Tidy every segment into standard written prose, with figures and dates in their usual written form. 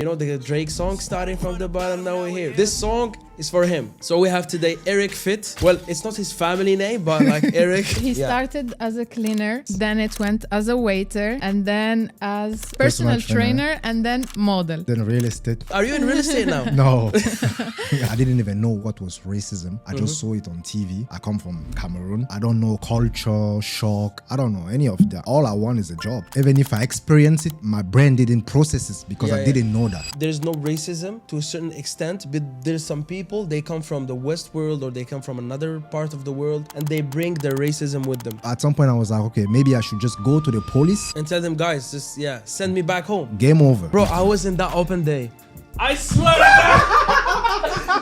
You know the Drake song, starting from the bottom, now we're here. This song is for him. So we have today Eric Fit. Well, it's not his family name, but like Eric. He started as a cleaner, then it went as a waiter, and then as personal trainer, and then model. Then real estate. Are you in real estate now? No. I didn't even know what was racism. I just saw it on TV. I come from Cameroon. I don't know culture, shock. I don't know any of that. All I want is a job. Even if I experience it, my brain didn't process it because I didn't know that. There's no racism to a certain extent, but there's some people, they come from the West world or they come from another part of the world and they bring their racism with them. At some point I was like, okay, maybe I should just go to the police And tell them, guys, just, send me back home. Game over. Bro, I was in that open day. I swear to God.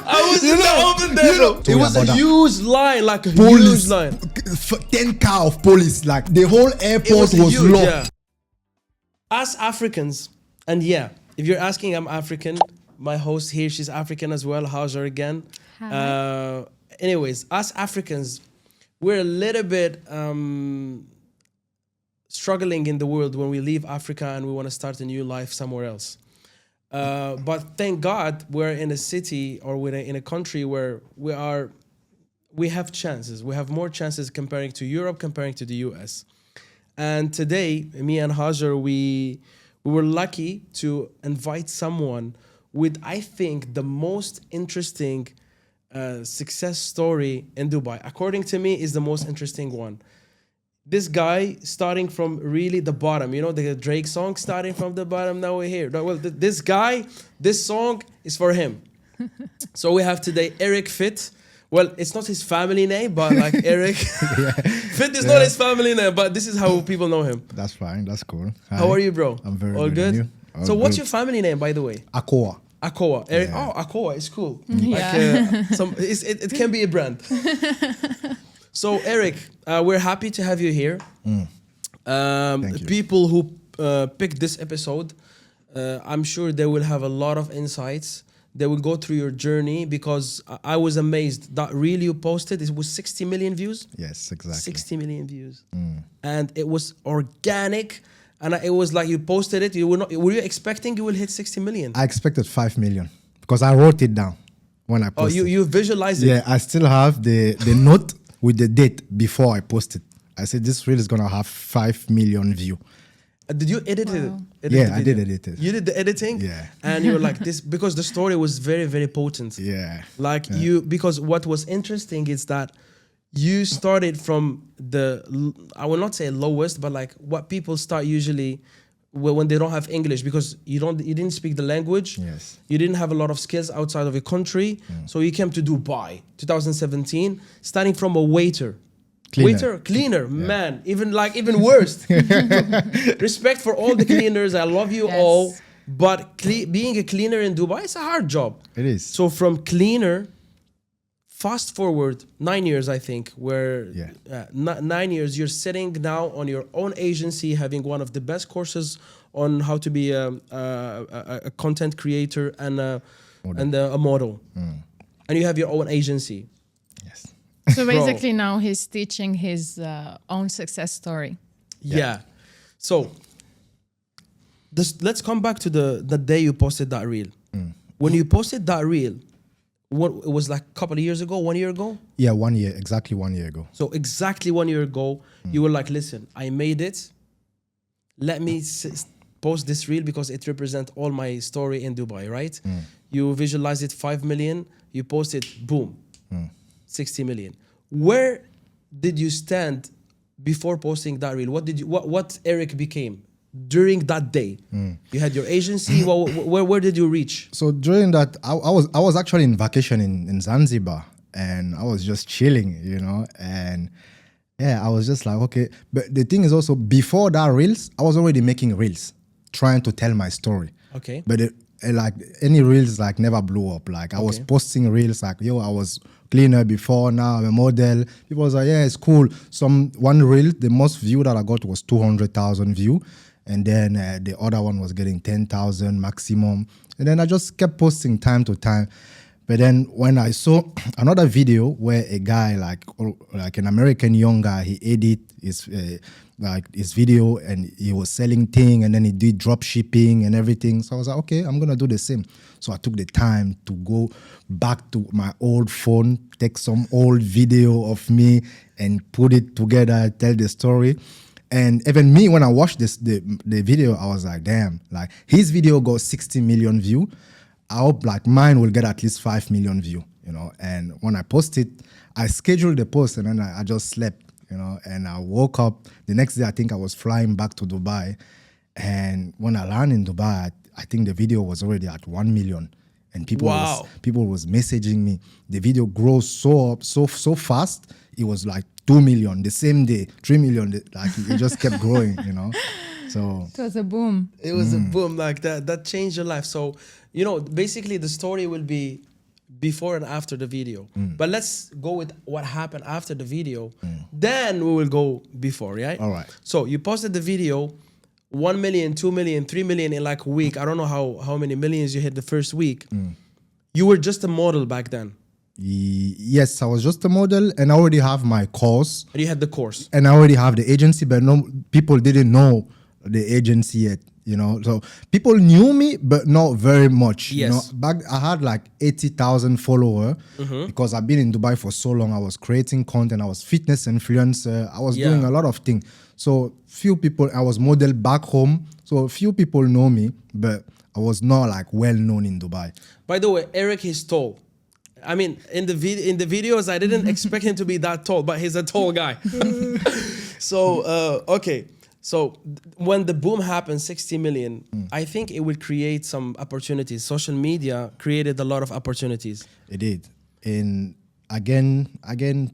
I was in the open day, bro. It was a huge line, like a huge line. 10 car of police, like the whole airport was huge, locked. yeah. As Africans, and if you're asking, I'm African. My host here, she's African as well. How's her again? Anyways, us Africans, we're a little bit struggling in the world when we leave Africa and we want to start a new life somewhere else. But thank God we're in a city or we're in a country where we have chances. We have more chances comparing to Europe, comparing to the US. And today, me and Hajar, we were lucky to invite someone with, I think, the most interesting success story in Dubai. According to me, is the most interesting one. This guy starting from really the bottom, you know, the Drake song, starting from the bottom, now we're here. Well, this guy, this song is for him. So we have today Eric Fit. Well, it's not his family name, but like Eric. Fit is not his family name, but this is how people know him. That's fine. That's cool. Hi. How are you, bro? I'm very all good. good. So what's your family name, by the way? Akoa. Akoa. Eric. Yeah. Oh, Akoa is cool. Yeah. Like, it can be a brand. So Eric, we're happy to have you here. Thank you. People who picked this episode, I'm sure they will have a lot of insights. They will go through your journey because I was amazed that reel you posted, it was 60 million views. Yes, exactly. 60 million views. And it was organic. And it was like you posted it. Were you expecting you will hit 60 million? I expected 5 million because I wrote it down when I posted. Oh, you visualized it? Yeah, I still have the note with the date before I posted. I said this reel is gonna have 5 million view. Did you edit it? Yeah, I did edit it. You did the editing? Yeah. And you were like this, because the story was very, very potent. Yeah. Like because what was interesting is that you started from I will not say lowest, but like what people start usually when they don't have English, because you didn't speak the language. Yes. You didn't have a lot of skills outside of your country. So you came to Dubai, 2017, starting from a waiter. Cleaner, man, even worse. Respect for all the cleaners. I love you all. But being a cleaner in Dubai is a hard job. It is. So from cleaner, fast forward 9 years, I think, where 9 years, you're sitting now on your own agency, having one of the best courses on how to be a content creator and a model. And you have your own agency. Yes. So basically now he's teaching his own success story. Yeah. So let's come back to the day you posted that reel. When you posted that reel, it was like a couple of years ago, 1 year ago? Yeah, 1 year, exactly 1 year ago. So exactly 1 year ago, you were like, listen, I made it. Let me post this reel because it represents all my story in Dubai, right? You visualize it 5 million, you post it, boom. 60 million. Where did you stand before posting that reel? What Eric became during that day? You had your agency. Where did you reach? So during that, I was actually in vacation in Zanzibar, and I was just chilling, you know, and I was just like, okay. But the thing is also, before that reels, I was already making reels, trying to tell my story. Okay. But like any reels like never blew up. Like I was posting reels like, yo, I was cleaner before, now I'm a model. People was like, yeah, it's cool. One reel, the most view that I got was 200,000 view. And then the other one was getting 10,000 maximum. And then I just kept posting time to time. But then when I saw another video where a guy, like an American young guy, he edit his like his video, and he was selling thing, and then he did drop shipping and everything. So I was like, okay, I'm gonna do the same. So I took the time to go back to my old phone, take some old video of me and put it together, tell the story. And even me, when I watched the video, I was like, damn, like his video got 60 million view. I hope like mine will get at least 5 million view, you know. And when I posted, I scheduled the post, and then I just slept, you know. And I woke up the next day. I think I was flying back to Dubai, and when I landed in Dubai, I think the video was already at 1 million, and people was messaging me. The video grows so fast. It was like 2 million the same day, 3 million. Like it just kept growing, you know. So It was a boom. It was a boom like that. That changed your life. So, you know, basically the story will be before and after the video. But let's go with what happened after the video. Then we will go before, right? All right. So you posted the video, 1 million, 2 million, 3 million in like a week. I don't know how many millions you hit the first week. You were just a model back then. Yes, I was just a model, and I already have my course. And you had the course. And I already have the agency, but no people didn't know the agency yet, you know. So people knew me, but not very much. Yes. You know, back I had like 80,000 followers because I've been in Dubai for so long. I was creating content. I was fitness influencer. I was doing a lot of things. So few people. I was model back home. So few people know me, but I was not like well known in Dubai. By the way, Eric is tall. I mean, in the videos, I didn't expect him to be that tall, but he's a tall guy. So, okay. So when the boom happened, 60 million, I think it will create some opportunities. Social media created a lot of opportunities. It did. In again,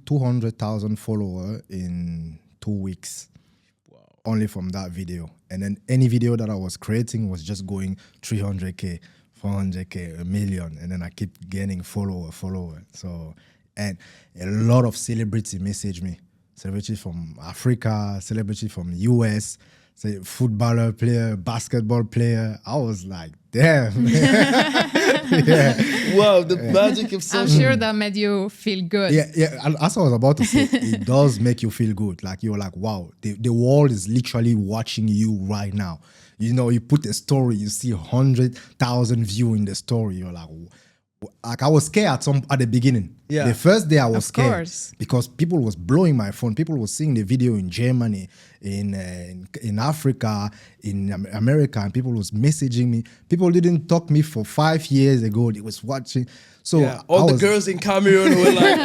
200,000 followers in 2 weeks. Wow. Only from that video. And then any video that I was creating was just going 300K. 400K, a million, and then I keep gaining follower. So, and a lot of celebrity message me. Celebrity from Africa, celebrity from US, say footballer player, basketball player. I was like, damn. Wow, the magic of social. I'm sure that made you feel good. Yeah. And as I was about to say, it does make you feel good. Like you're like, wow, the world is literally watching you right now. You know, you put a story, you see 100,000 views in the story. You're like I was scared at the beginning. Yeah. The first day I was scared course. because people was blowing my phone. People was seeing the video in Germany, in Africa, in America, and people was messaging me. People didn't talk me for 5 years ago. They was watching. So yeah, all the girls in Cameroon were like,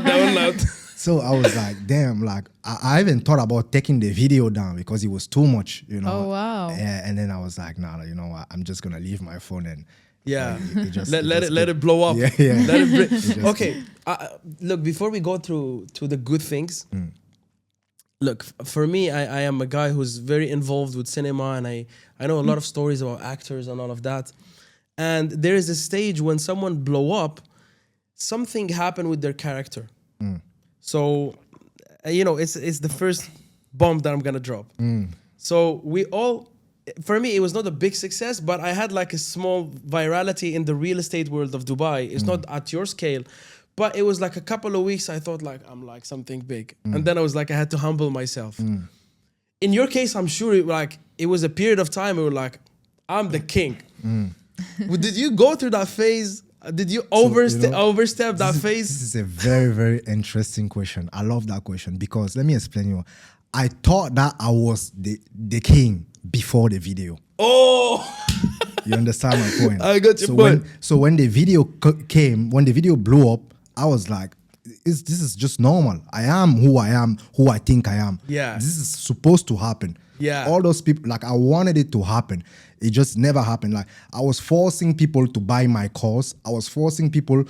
download. So I was like, damn, like I even thought about taking the video down because it was too much, you know. Oh, wow. Yeah, and then I was like, nah, you know what? I'm just gonna leave my phone and let it blow up. Yeah. Let it okay. Look, before we go to the good things, look, for me, I am a guy who's very involved with cinema, and I know a lot of stories about actors and all of that. And there is a stage when someone blow up, something happened with their character. So, you know, it's the first bomb that I'm gonna drop. So we all, for me, it was not a big success, but I had like a small virality in the real estate world of Dubai. It's not at your scale, but it was like a couple of weeks. I thought like I'm like something big, and then I was like I had to humble myself. In your case, I'm sure it was a period of time where you were like, I'm the king. Did you go through that phase? Did you overstep that phase? This is a very, very interesting question. I love that question because let me explain you. I thought that I was the king before the video. Oh, you understand my point? I got your point. When the video came, when the video blew up, I was like, this is just normal. I am, who I think I am. Yeah. This is supposed to happen. Yeah. All those people, like I wanted it to happen. It just never happened. Like I was forcing people to buy my course. I was forcing people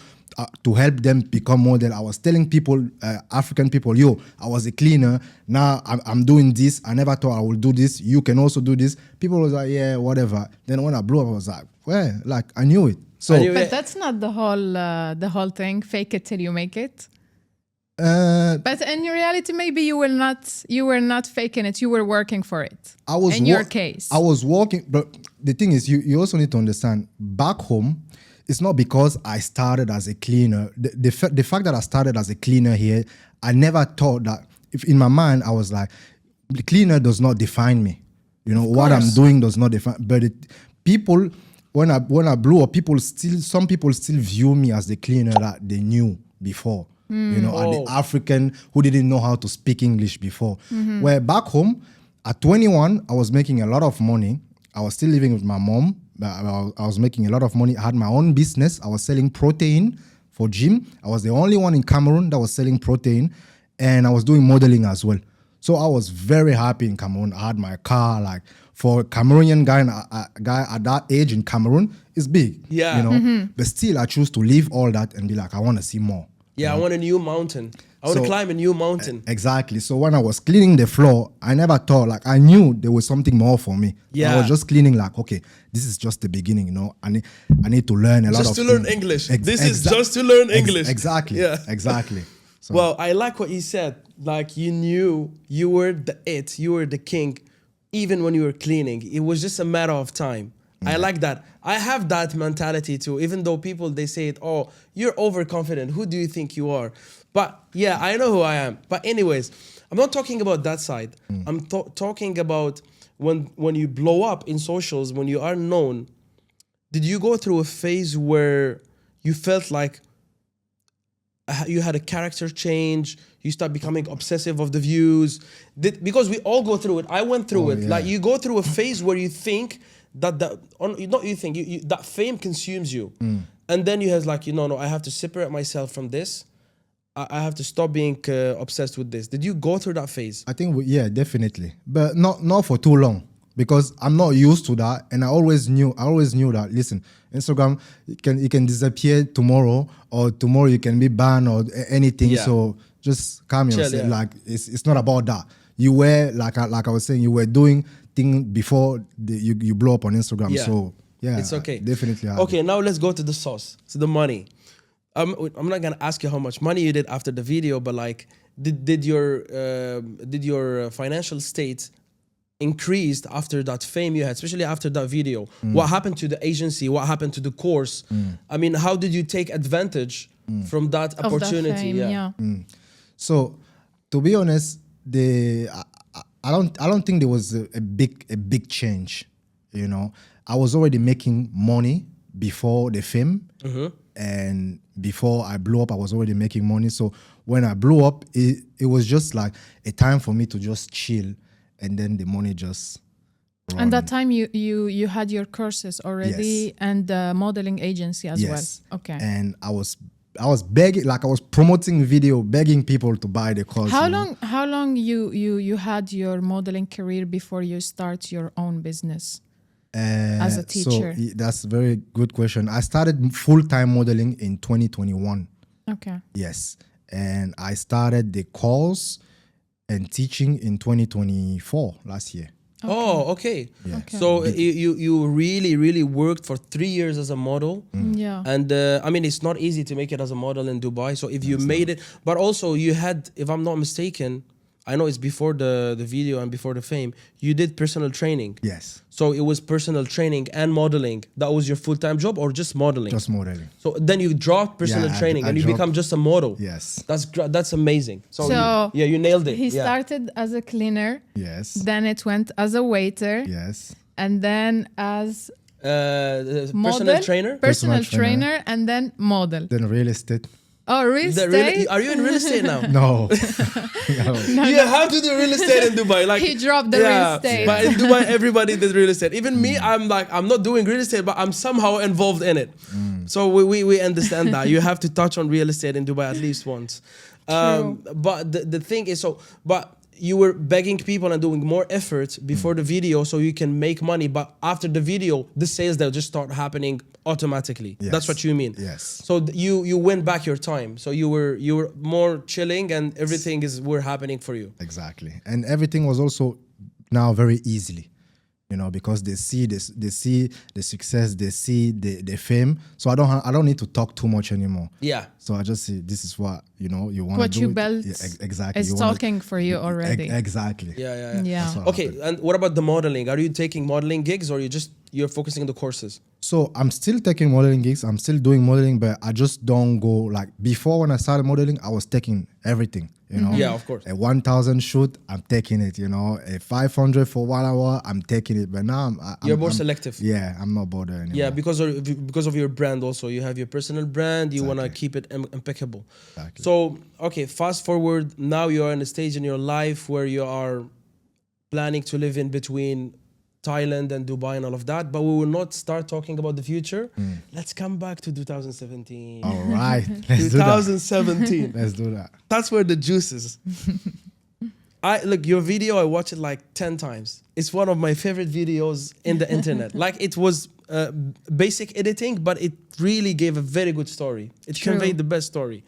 to help them become model. I was telling people, African people, yo, I was a cleaner. Now I'm doing this. I never thought I would do this. You can also do this. People was like, yeah, whatever. Then when I blew up, I was like, well, like I knew it. So, but that's not the whole thing. Fake it till you make it. But in reality, maybe you were not faking it. You were working for it. In your case, I was working. But the thing is, you also need to understand. Back home, it's not because I started as a cleaner. The fact that I started as a cleaner here, I never thought that. If in my mind, I was like, the cleaner does not define me. You know, what I'm doing does not define. But people, when I blew up, some people still view me as the cleaner that they knew before. You know, and the African who didn't know how to speak English before. Where back home, at 21, I was making a lot of money. I was still living with my mom. I was making a lot of money. I had my own business. I was selling protein for gym. I was the only one in Cameroon that was selling protein, and I was doing modeling as well. So I was very happy in Cameroon. I had my car. Like, for a Cameroonian guy at that age in Cameroon, it's big. Yeah. You know, but still I choose to leave all that and be like, I want to see more. Yeah, I want a new mountain. I want to climb a new mountain. Exactly. So when I was cleaning the floor, I never thought, like, I knew there was something more for me. Yeah. I was just cleaning like, okay, this is just the beginning, you know. I need to learn a lot of Just to learn English. This is just to learn English. Exactly. Yeah. Exactly. So, well, I like what you said. Like, you knew you were you were the king, even when you were cleaning. It was just a matter of time. I like that. I have that mentality too, even though people, they say it, oh, you're overconfident. Who do you think you are? But yeah, I know who I am. But anyways, I'm not talking about that side. I'm talking about when you blow up in socials, when you are known. Did you go through a phase where you felt like you had a character change? You start becoming obsessive of the views? Because we all go through it. I went through it. Yeah. Like, you go through a phase where you think that fame consumes you. And then you have like, no, I have to separate myself from this. I have to stop being obsessed with this. Did you go through that phase? I think, yeah, definitely. But not for too long, because I'm not used to that. And I always knew that, listen, Instagram, it can disappear tomorrow, or tomorrow you can be banned or anything. Yeah. So just calm yourself. Yeah. Like, it's not about that. You were, like I was saying, you were doing things before you blow up on Instagram. Yeah. So yeah, it's okay. Definitely. Okay, now let's go to the sauce, to the money. I'm not gonna ask you how much money you did after the video, but like, did your financial state increased after that fame you had, especially after that video? What happened to the agency? What happened to the course? I mean, how did you take advantage from that opportunity? That fame, So, to be honest, I don't think there was a big change. You know, I was already making money before the fame, and before I blew up, I was already making money. So when I blew up, it was just like a time for me to just chill, and then the money just run. And that time you had your courses already. Yes. And the modeling agency as well. Okay. And I was begging, like, I was promoting video, begging people to buy the course. How long you had your modeling career before you start your own business? As a teacher? So that's a very good question. I started full-time modeling in 2021. Okay. Yes. And I started the course and teaching in 2024, last year. Okay. Oh, okay. Yeah. Okay. So you really worked for 3 years as a model. Yeah. And I mean, it's not easy to make it as a model in Dubai. So if you made it, but also you had, if I'm not mistaken, I know it's before the video and before the fame, you did personal training. Yes. So it was personal training and modeling. That was your full-time job, or just modeling? Just modeling. So then you dropped personal training and you become just a model. Yes. That's amazing. So you nailed it. He started as a cleaner. Yes. Then it went as a waiter. Yes. And then as personal trainer. Personal trainer, and then model. Then real estate. Oh, real estate? Are you in real estate now? No. You have to do real estate in Dubai. Like, he dropped the real estate. But in Dubai, everybody did real estate. Even me, I'm not doing real estate, but I'm somehow involved in it. So we understand that. You have to touch on real estate in Dubai at least once. But the thing is, but you were begging people and doing more effort before the video so you can make money. But after the video, the sales, they'll just start happening automatically. Yes. That's what you mean. Yes. So you win back your time. So you were more chilling, and everything were happening for you. Exactly. And everything was also now very easily. You know, because they see this, they see the success, they see the fame. So I don't need to talk too much anymore. Yeah. So I just see this is what you want to do. What you built, exactly. It's talking for you already. Exactly. Yeah. Yeah. Okay. And what about the modeling? Are you taking modeling gigs, or you just you're focusing on the courses? So I'm still taking modeling gigs. I'm still doing modeling, but I just don't go like before. When I started modeling, I was taking everything, you know. Yeah, of course. A 1,000 shoot, I'm taking it, you know. A 500 for 1 hour, I'm taking it. But now You're more I'm selective. Yeah, I'm not bothered anymore. Yeah, because of your brand also. You have your personal brand. You want to Exactly. keep it impeccable. Exactly. So, okay, fast forward. Now you are in a stage in your life where you are planning to live in between Thailand and Dubai and all of that, but we will not start talking about the future. Let's come back to 2017. All right, let's do that. 2017. Let's do that. That's where the juice is. Look, your video, I watched it like 10 times. It's one of my favorite videos in the internet. Like, it was basic editing, but it really gave a very good story. It True. conveyed the best story.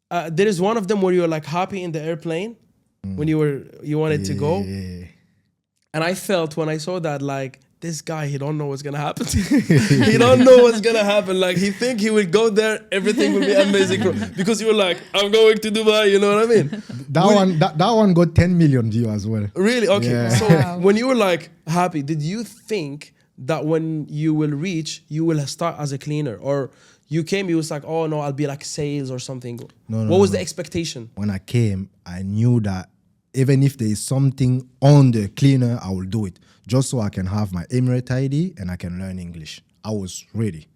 There is one of them where you're like happy in the airplane when you wanted to go. Yeah. And I felt when I saw that, like, this guy, he don't know what's gonna happen. He don't know what's gonna happen. Like, he think he will go there, everything will be amazing. Because you were like, I'm going to Dubai, you know what I mean? That one got 10 million views as well. Really? Okay. Yeah. So Wow. when you were like happy, did you think that when you will reach, you will start as a cleaner? Or you came, you was like, oh no, I'll be like sales or something. No, What was no. the expectation? When I came, I knew that even if there is something on the cleaner, I will do it. Just so I can have my Emirate ID and I can learn English. I was ready.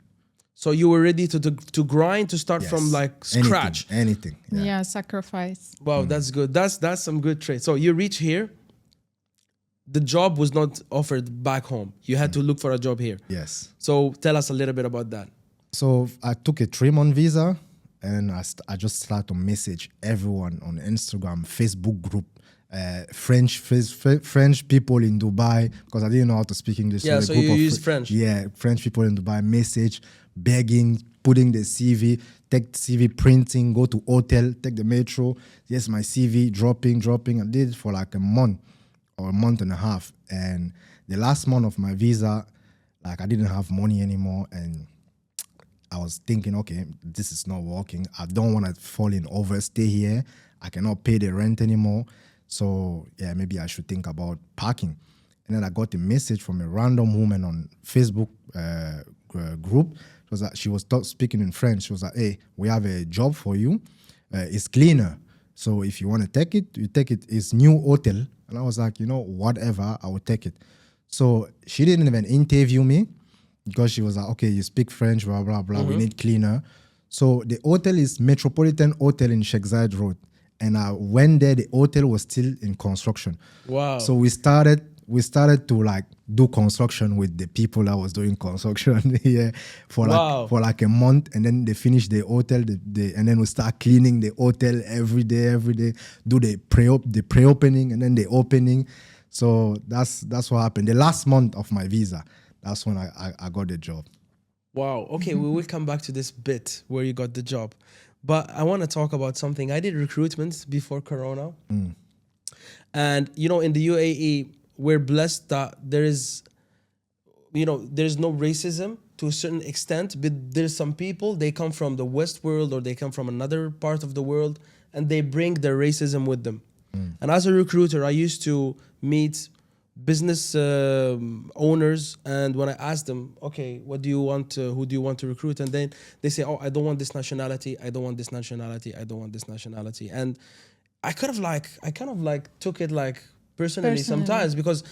So you were ready to grind, to start Yes. from like scratch. Anything. Yeah, sacrifice. Wow, that's good. That's some good traits. So you reach here. The job was not offered back home. You had to look for a job here. Yes. So tell us a little bit about that. So I took a 3-month visa and I just started to message everyone on Instagram, Facebook group, French people in Dubai, because I didn't know how to speak English. Yeah, a so group you of use French. Yeah, French people in Dubai, message, begging, putting the CV, take CV printing, go to hotel, take the metro. Yes, my CV, dropping. I did it for like a month or a month and a half. And the last month of my visa, like I didn't have money anymore. And I was thinking, okay, this is not working. I don't want to fall in overstay here. I cannot pay the rent anymore. So yeah, maybe I should think about parking. And then I got a message from a random woman on Facebook group. She was speaking in French. She was like, hey, we have a job for you. It's cleaner. So if you want to take it, you take it. It's new hotel. And I was like, you know, whatever, I will take it. So she didn't even interview me because she was like, okay, you speak French, blah, blah, blah. We need cleaner. So the hotel is Metropolitan Hotel in Chekd Road. And I went there, the hotel was still in construction. Wow. So we started to like do construction with the people that was doing construction here for like a month, and then they finished the hotel, and then we start cleaning the hotel every day, do the pre-opening and then the opening. So that's what happened. The last month of my visa, that's when I got the job. Wow. Okay, we will come back to this bit where you got the job. But I want to talk about something. I did recruitment before Corona. And, you know, in the UAE, we're blessed that there's no racism to a certain extent. But there's some people, they come from the West world or they come from another part of the world and they bring their racism with them. And as a recruiter, I used to meet business owners, and when I asked them, okay, what do you want? Who do you want to recruit? And then they say, oh, I don't want this nationality. I don't want this nationality. I don't want this nationality. And I kind of like took it like personally sometimes, because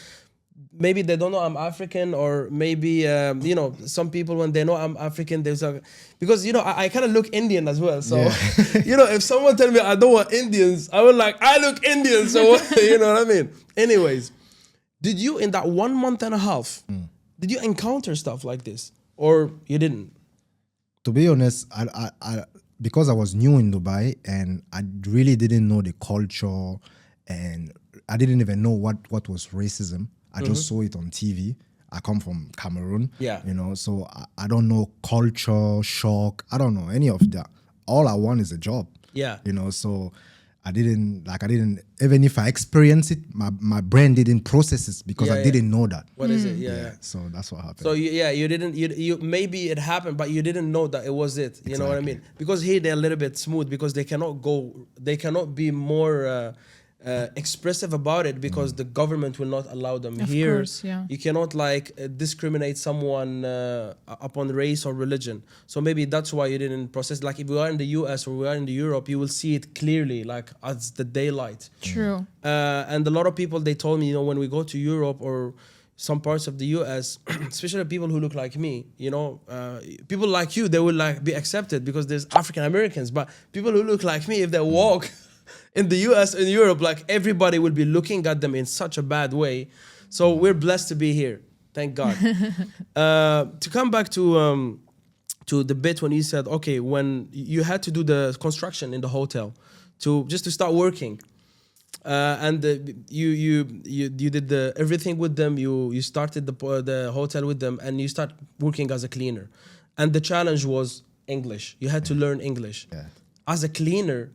maybe they don't know I'm African, or maybe some people when they know I'm African, there's a, because I kind of look Indian as well. So if someone tell me I don't want Indians, I would like, I look Indian. So you know what I mean? Anyways. Did you, in that 1 month and a half, did you encounter stuff like this, or you didn't? To be honest, I because I was new in Dubai and I really didn't know the culture, and I didn't even know what was racism. I just saw it on TV. I come from Cameroon, so I don't know culture, shock. I don't know any of that. All I want is a job. Yeah. So I didn't, even if I experienced it, my brain didn't process it because I didn't know that. What is it? Yeah. So that's what happened. So you didn't, you maybe it happened, but you didn't know that it was it. You know what I mean? Because here they're a little bit smooth because they cannot be more expressive about it because the government will not allow them. Of Here, course, yeah. you cannot like discriminate someone upon race or religion. So maybe that's why you didn't process. Like if we are in the US or we are in the Europe, you will see it clearly, like as the daylight. True. And a lot of people, they told me, you know, when we go to Europe or some parts of the US, especially people who look like me, you know, people like you, they will like be accepted because there's African Americans. But people who look like me, if they walk in the US and Europe, like everybody will be looking at them in such a bad way. So we're blessed to be here. Thank God. To come back to the bit when you said, okay, when you had to do the construction in the hotel to start working. And you did everything with them. You started the hotel with them, and you start working as a cleaner. And the challenge was English. You had to learn English. Yeah. As a cleaner,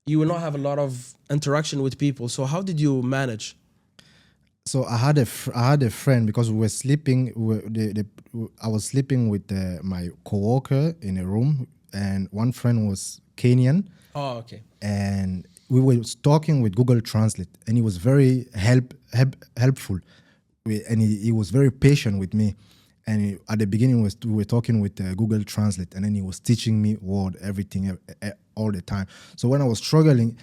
you will not have a lot of interaction with people. So how did you manage? So I had a friend because we were sleeping. I was sleeping with my coworker in a room, and one friend was Kenyan. Oh, okay. And we were talking with Google Translate, and he was very helpful, and he was very patient with me. And at the beginning, we were talking with Google Translate, and then he was teaching me everything all the time. So when I was struggling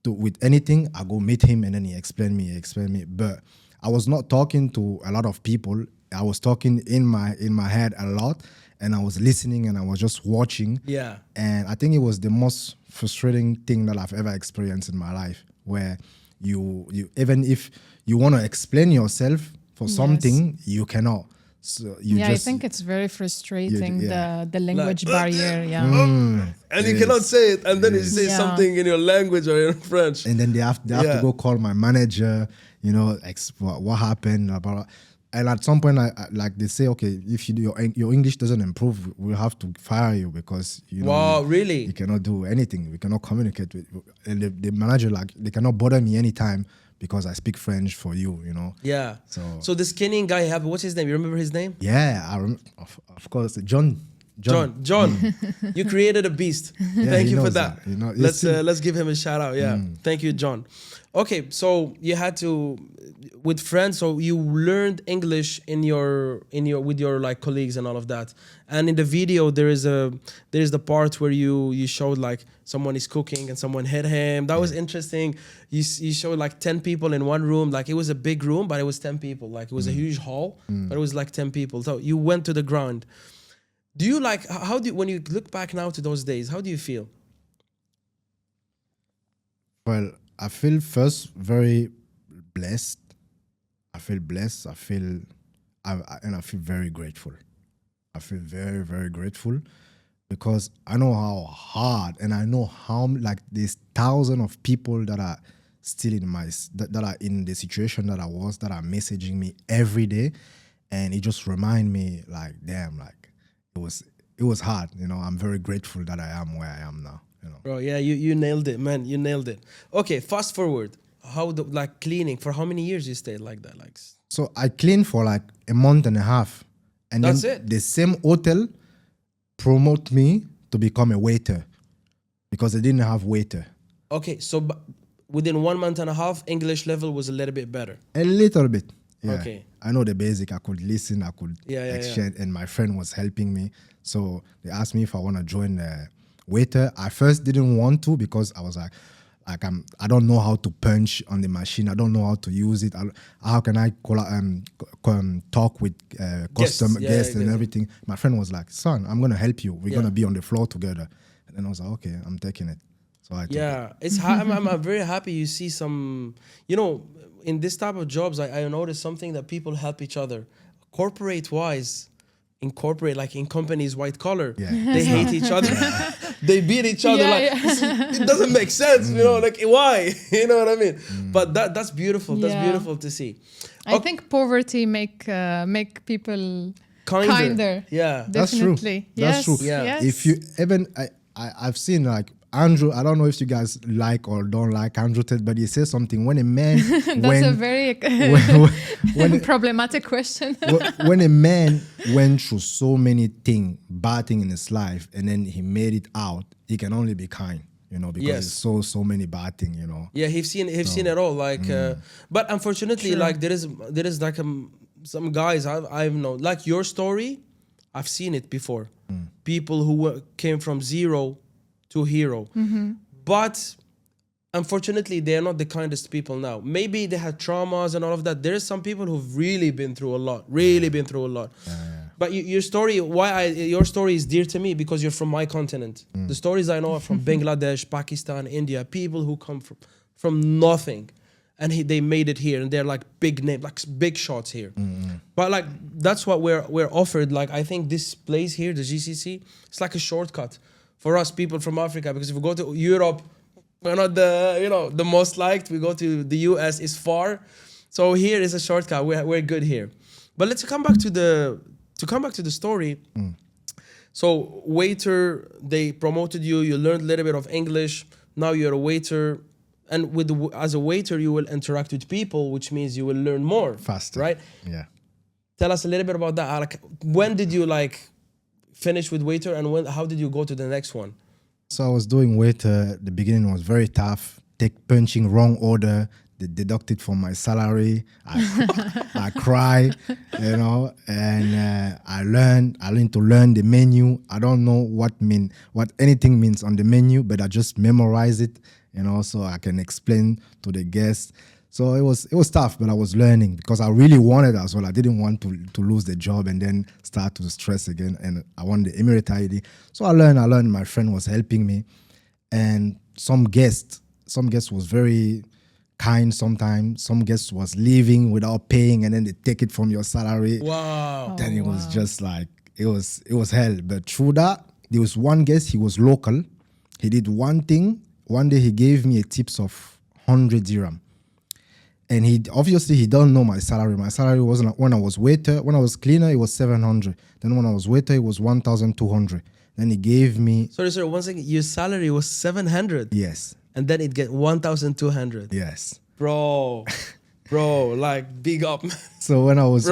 with anything, I go meet him, and then he explained me. But I was not talking to a lot of people. I was talking in my head a lot, and I was listening, and I was just watching. Yeah. And I think it was the most frustrating thing that I've ever experienced in my life, where you even if you want to explain yourself for something, you cannot. So I think it's very frustrating, the language barrier. Yeah. And you cannot say it, and then you say something in your language or in French. And then they have to go call my manager, you know, what happened. And at some point, I like they say, okay, if your English doesn't improve, we'll have to fire you because you know. Wow, really? You cannot do anything. We cannot communicate with. And the manager, like, they cannot bother me anytime because I speak French for you, you know. Yeah. So this Kenyan guy, what's his name? You remember his name? Yeah, I remember. Of course, John. You created a beast. Thank you for that. You know, let's give him a shout out. Yeah. Thank you, John. Okay, so you had to with friends, so you learned English in your with your like colleagues and all of that. And in the video there is the part where you showed like someone is cooking and someone hit him. That was interesting. You showed like 10 people in one room. Like it was a big room, but it was 10 people. Like it was a huge hall, but it was like 10 people. So you went to the ground. Do you like when you look back now to those days, how do you feel? Well, I feel first very blessed. I feel blessed. I feel very grateful. I feel very, very grateful because I know how hard, and I know how like there's thousands of people that are still that are in the situation that I was, that are messaging me every day, and it just remind me like, damn, like it was hard. You know, I'm very grateful that I am where I am now. You know. Bro, yeah, you nailed it, man. You nailed it. Okay, fast forward. Like cleaning, for how many years you stayed like that? Like, so I cleaned for like a month and a half. And that's then it. The same hotel promote me to become a waiter because they didn't have waiter. Okay, so within 1 month and a half, English level was a little bit better. A little bit. Yeah. Okay. I know the basic. I could listen. I could exchange. And my friend was helping me. So they asked me if I want to join the waiter. I first didn't want to because I was like I don't know how to punch on the machine. I don't know how to use it. How can I talk with guests and everything? My friend was like, "Son, I'm gonna help you. We're gonna be on the floor together." And then I was like, "Okay, I'm taking it." So I took it. It's I'm very happy you see some. You know, in this type of jobs, I noticed something that people help each other, corporate wise. In corporate, like in companies, white collar, they hate each other. They beat each other. It doesn't make sense, you know. Like why? You know what I mean? But that's beautiful. That's beautiful to see. I think poverty make people kinder. Yeah, definitely. That's true. Yeah. Yes. If you even I've seen like Andrew, I don't know if you guys like or don't like Andrew Tate, but he says something when a man that's a very problematic question. When a man went through so many bad things in his life, and then he made it out, he can only be kind. because it's so many bad things, Yeah, he've seen it all. Like, but unfortunately, like there is like some guys I've known, like your story, I've seen it before. People who came from zero to hero, but unfortunately, they are not the kindest people now. Maybe they had traumas and all of that. There is some people who've really been through a lot, been through a lot. But your story, your story is dear to me because you're from my continent. The stories I know are from Bangladesh, Pakistan, India, people who come from nothing, and they made it here, and they're like big name, like big shots here. But like that's what we're offered. Like I think this place here, the GCC, it's like a shortcut for us people from Africa, because if we go to Europe, we're not the most liked. We go to the US, it's far. So here is a shortcut. We're good here. But let's come back to the story. So waiter, they promoted you. You learned a little bit of English. Now you're a waiter, and as a waiter, you will interact with people, which means you will learn more faster, right? Yeah. Tell us a little bit about that. Like, when did you finish with waiter, and how did you go to the next one? So I was doing waiter. The beginning was very tough. Punching wrong order, they deducted from my salary. I cry, and I learned to learn the menu. I don't know what anything means on the menu, but I just memorize it, so I can explain to the guests. So it was tough, but I was learning because I really wanted as well. I didn't want to lose the job and then start to stress again. And I wanted the Emirate ID. So I learned. My friend was helping me. And some guests was very kind sometimes. Some guests was leaving without paying, and then they take it from your salary. Wow. Then it was just like, it was hell. But through that, there was one guest, he was local. He did one thing. One day he gave me a tips of 100 dirham. And he don't know my salary. My salary wasn't, when I was waiter, when I was cleaner, it was 700. Then when I was waiter, it was 1,200. Then he gave me. Sorry, one second. Your salary was 700. Yes. And then it get 1,200. Yes. Bro, like big up. So when I was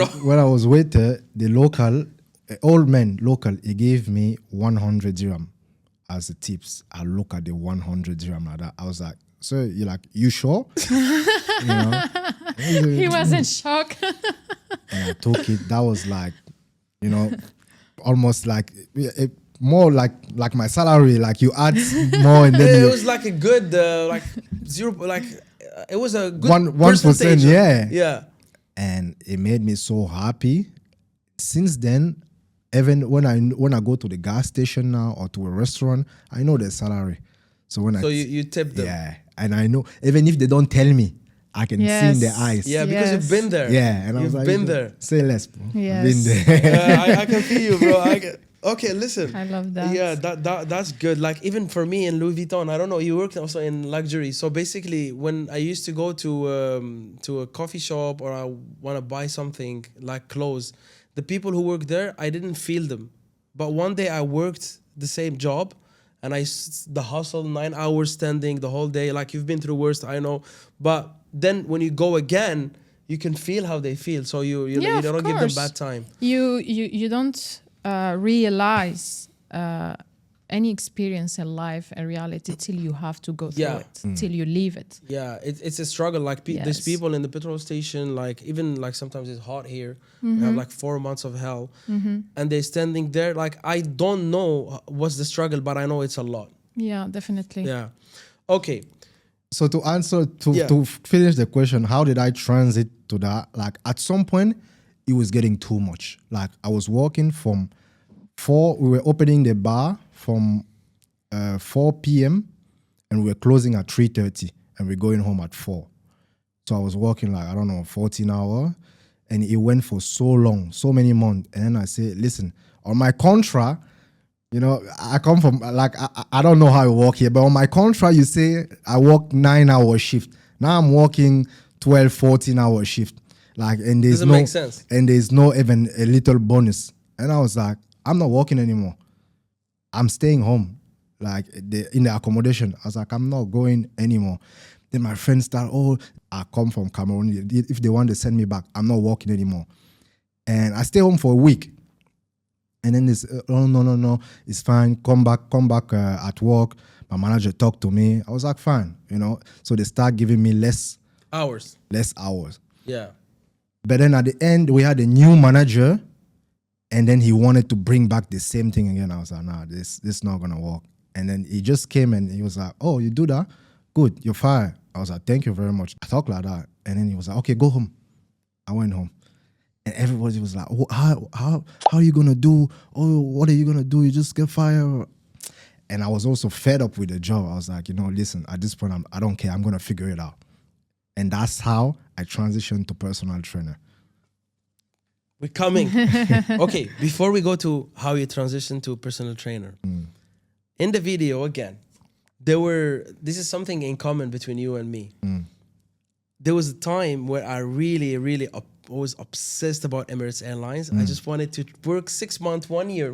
waiter, the local, old man local, he gave me 100 dirham as a tips. I look at the 100 dirham like that. I was like, so you're like, you sure? He was in shock. And I took it. That was like, almost like more like my salary. Like you add more, and then it was like a good zero. It was a good 1%. Yeah. And it made me so happy. Since then, even when I go to the gas station now or to a restaurant, I know their salary. So you tip them. Yeah, and I know even if they don't tell me, I can see in their eyes. Yeah, because you've been there. Yeah, and I was like, been there. Say less, bro. Yes. Been there. I can feel you, bro. Okay, listen. I love that. Yeah, that's good. Like even for me in Louis Vuitton, I don't know. You worked also in luxury. So basically, when I used to go to a coffee shop or I want to buy something like clothes, the people who work there, I didn't feel them. But one day I worked the same job. And the hustle, 9 hours standing the whole day. Like you've been through worst, I know. But then when you go again, you can feel how they feel. So you don't give them bad time. You don't realize any experience in life and reality till you have to go through it, till you leave it. Yeah, it's a struggle. Like there's people in the petrol station, like even like sometimes it's hot here. We have like 4 months of hell, and they're standing there. Like I don't know what's the struggle, but I know it's a lot. Yeah, definitely. Yeah. Okay. So to answer to finish the question, how did I transit to that? Like at some point, it was getting too much. Like I was working from 4. We were opening the bar from 4 p.m. and we were closing at 3:30 and we're going home at 4. So I was working 14 hours, and it went for so long, so many months. And then I said, listen, on my contract, I come from I don't know how I work here, but on my contract you say I work 9-hour shift. Now I'm working 12, 14-hour shift. And there's doesn't make sense. And there's no even a little bonus. And I was like, I'm not working anymore. I'm staying home, in the accommodation. I was like, I'm not going anymore. Then my friends start, I come from Cameroon. If they want to send me back, I'm not working anymore. And I stay home for a week. And then this, oh, no, it's fine. Come back at work. My manager talked to me. I was like, fine, So they start giving me less hours. Yeah. But then at the end, we had a new manager, and then he wanted to bring back the same thing again. I was like, nah, this is not gonna work. And then he just came and he was like, oh, you do that? Good, you're fired. I was like, thank you very much. I talked like that. And then he was like, okay, go home. I went home. And everybody was like, oh, how are you gonna do? Oh, what are you gonna do? You just get fired. And I was also fed up with the job. I was like, listen, at this point, I don't care. I'm gonna figure it out. And that's how I transitioned to personal trainer. We're coming. Okay, before we go to how you transitioned to personal trainer, in the video again, this is something in common between you and me. There was a time where I really, really was obsessed about Emirates Airlines. I just wanted to work 6 months, 1 year,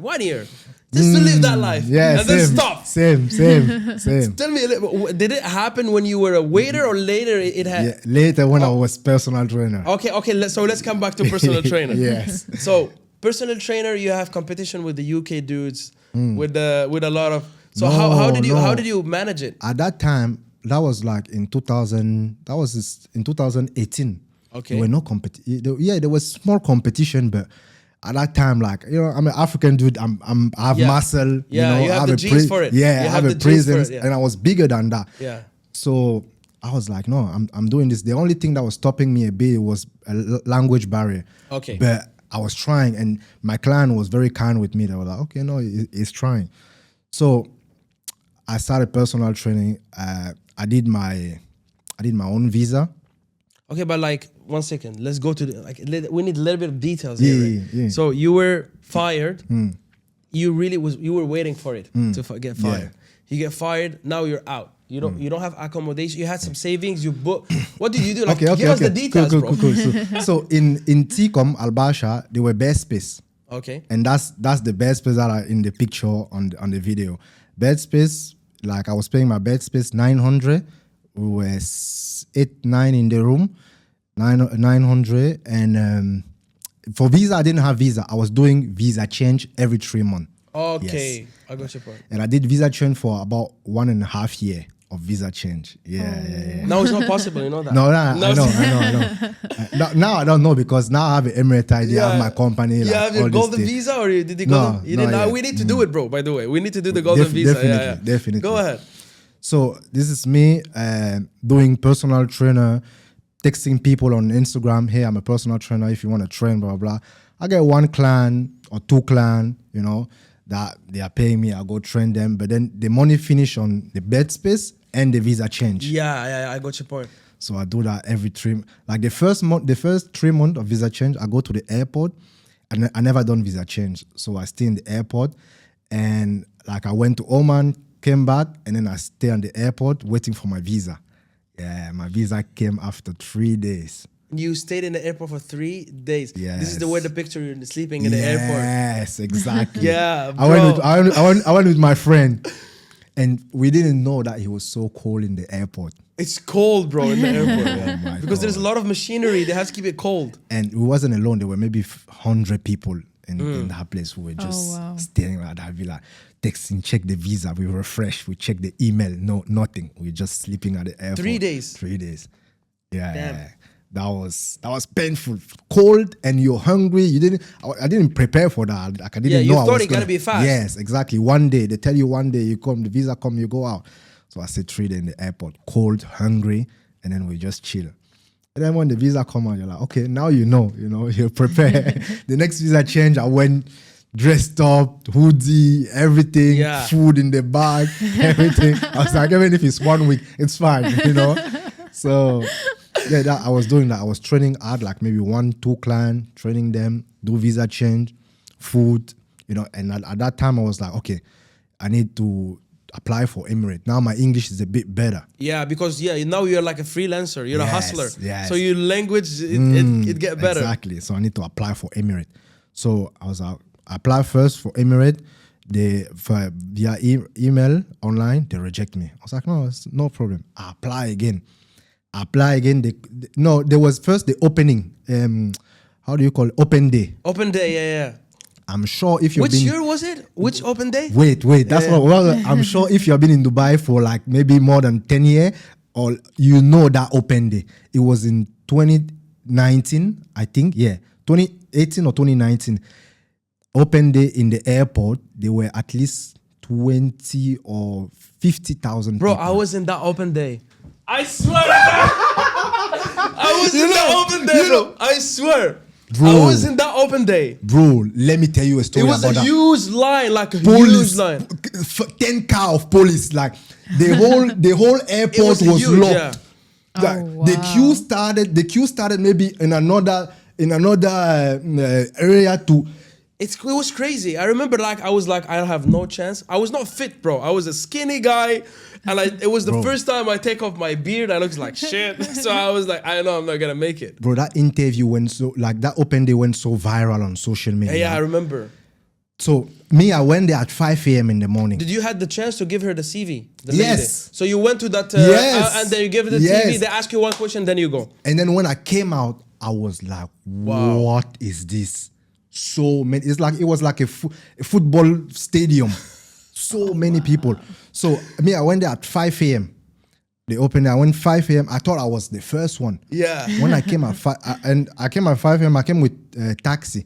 just to live that life. Yeah, and then stop. Same. Tell me, did it happen when you were a waiter or later it had? Yeah, later when I was personal trainer. Okay. So let's come back to personal trainer. Yes. So personal trainer, you have competition with the UK dudes, with a lot of. So how did you manage it? At that time, that was like in 2000. That was in 2018. Okay. There were no competition. Yeah, there was small competition, but at that time, like, I'm an African dude. I have muscle. Yeah, you have the genes for it. Yeah, I have a presence, and I was bigger than that. Yeah. So I was like, no, I'm doing this. The only thing that was stopping me a bit was a language barrier. Okay. But I was trying, and my client was very kind with me. They were like, okay, no, he's trying. So I started personal training. I did my own visa. Okay, but like 1 second, let's go to we need a little bit of details here. Right? Yeah. So you were fired. You were waiting for it to get fired. You get fired. Now you're out. You don't have accommodation. You had some savings. You book. What did you do? Like, give us the details, cool, bro. Cool. So in Tcom Al Basha, there were bed space. Okay. And that's the bed space that are in the picture on the video. Bed space, like I was paying my bed space 900. We were 8-9 in the room, 900. And for visa, I didn't have visa. I was doing visa change every 3 months. Okay, yes. I got your point. And I did visa change for about 1.5 years of visa change. Yeah. Now it's not possible, you know that? No, I know. Now I don't know because now I have an Emirate ID, I have my company. You have your golden visa or did you golden? You didn't. Now we need to do it, bro, by the way. We need to do the golden visa. Definitely. Go ahead. So this is me doing personal trainer, texting people on Instagram. Hey, I'm a personal trainer. If you want to train, blah, blah, blah. I get 1 client or 2 clients, that they are paying me. I go train them. But then the money finish on the bed space and the visa change. Yeah, I got your point. So I do that every 3. Like the first 3 months of visa change, I go to the airport. And I never done visa change. So I stay in the airport. And like I went to Oman, came back, and then I stay on the airport waiting for my visa. Yeah, my visa came after 3 days. You stayed in the airport for 3 days. Yes. This is the way the picture you're sleeping in the airport. Yes, exactly. Yeah, bro. I went with my friend, and we didn't know that he was so cold in the airport. It's cold, bro, in the airport. Oh my because God. There's a lot of machinery. They have to keep it cold. And we wasn't alone. There were maybe 100 people in that place who were just staring at that villa, texting, check the visa, we refresh, we check the email, no, nothing. We're just sleeping at the airport. 3 days. 3 days. Yeah. Damn. That was painful. Cold and you're hungry. I didn't prepare for that. Like I didn't know. You thought it gotta be fast. Yes, exactly. One day they tell you, one day you come, the visa come, you go out. So I stayed 3 days in the airport, cold, hungry, and then we just chill. And then when the visa come out, you're like, okay, now you're prepared. The next visa change, I went dressed up, hoodie, everything, food in the bag, everything. I was like, even if it's 1 week, it's fine, So yeah, I was doing that. I was training. I had like maybe 1-2 clients, training them, do visa change, food, and at that time I was like, okay, I need to apply for Emirates. Now my English is a bit better. Yeah, because now you're like a freelancer. You're a hustler. Yes. So your language, it get better. Exactly. So I need to apply for Emirates. So I was out. I applied first for Emirates. Via email online, they reject me. I was like, no, it's no problem. I apply again. There was first the opening. How do you call it? Open day. Open day, yeah. I'm sure if you've Which been... year was it? Which open day? Wait. That's what... Well, I'm sure if you've been in Dubai for like maybe more than 10 years, or you know that open day. It was in 2019, I think. Yeah, 2018 or 2019. Open day in the airport, there were at least 20 or 50,000 Bro, people. I was in that open day. I swear to God. I was in that open day, bro. I swear. Bro. I was in that open day. Bro, let me tell you a It story was about a that. huge line, like a Police, huge line. 10 car of police, like the whole airport was was huge, locked. yeah. Like, Oh, the wow. queue started maybe in another area to... It was crazy. I remember I was like, I have no chance. I was not fit, bro. I was a skinny guy. And it was the first time I take off my beard. I looked like shit. So I was like, I know I'm not going to make it. Bro, that interview went so... Like, that open day went so viral on social media. Yeah, I remember. So, I went there at 5 a.m. in the morning. Did you had the chance to give her the CV? The Yes. lady? So you went to that, Yes. and then you give her the Yes. CV. They ask you one question, then you go. And then when I came out, I was like, Wow. what is this? So many. It was like a football stadium. So many people. So I went there at 5 a.m. They opened it. I went 5 a.m. I thought I was the first one. Yeah. When I came at 5 a.m. I came with a taxi,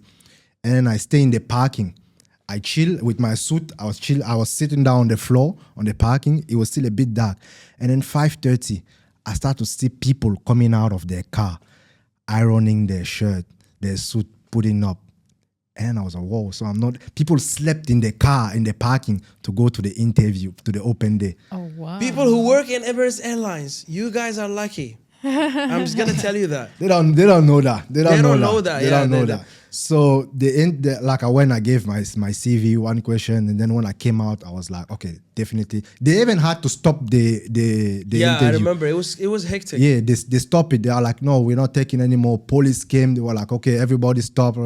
and then I stay in the parking. I chill with my suit. I was sitting down on the floor on the parking. It was still a bit dark. And then 5:30, I start to see people coming out of their car, ironing their shirt, their suit, putting up. And I was like, whoa, so I'm not... People slept in the car, in the parking to go to the interview, to the open day. Oh, wow. People who work in Emirates Airlines, you guys are lucky. I'm just going to tell you that. They don't know that. They don't know that. They Yeah, don't know that. So when I gave my CV one question, and then when I came out, I was like, okay, definitely. They even had to stop the Yeah, interview. I remember. It was hectic. Yeah, they stopped it. They are like, no, we're not taking any more. Police came. They were like, okay, everybody stop.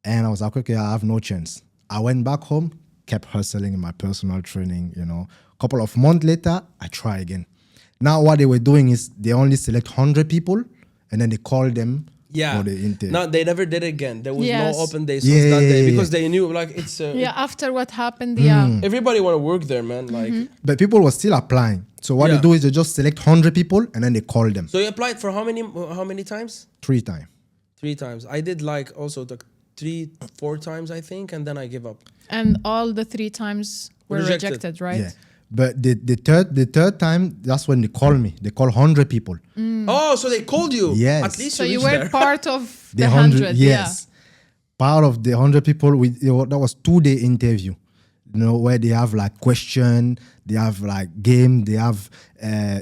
And I was like, okay, I have no chance. I went back home, kept hustling in my personal training, A couple of months later, I try again. Now what they were doing is they only select 100 people, and then they call them for the interview. No, they never did it again. There was Yes. no open day since that day because Yeah. they knew it's Yeah, after what happened, everybody want to work there, man. Like But people were still applying. So what Yeah. they do is they just select 100 people, and then they call them so you applied for how many times? 3 times. 3 times. I did also the 3-4 times I think, and then I give up. And all the 3 times were rejected, right? Yeah. But the third time, that's when they call me. They call 100 people. Oh, so they called you. Yes. At least So you reached were there. part of the 100. Yes. Part of the 100 people, that was 2-day interview. Where they have like question, they have like game, they have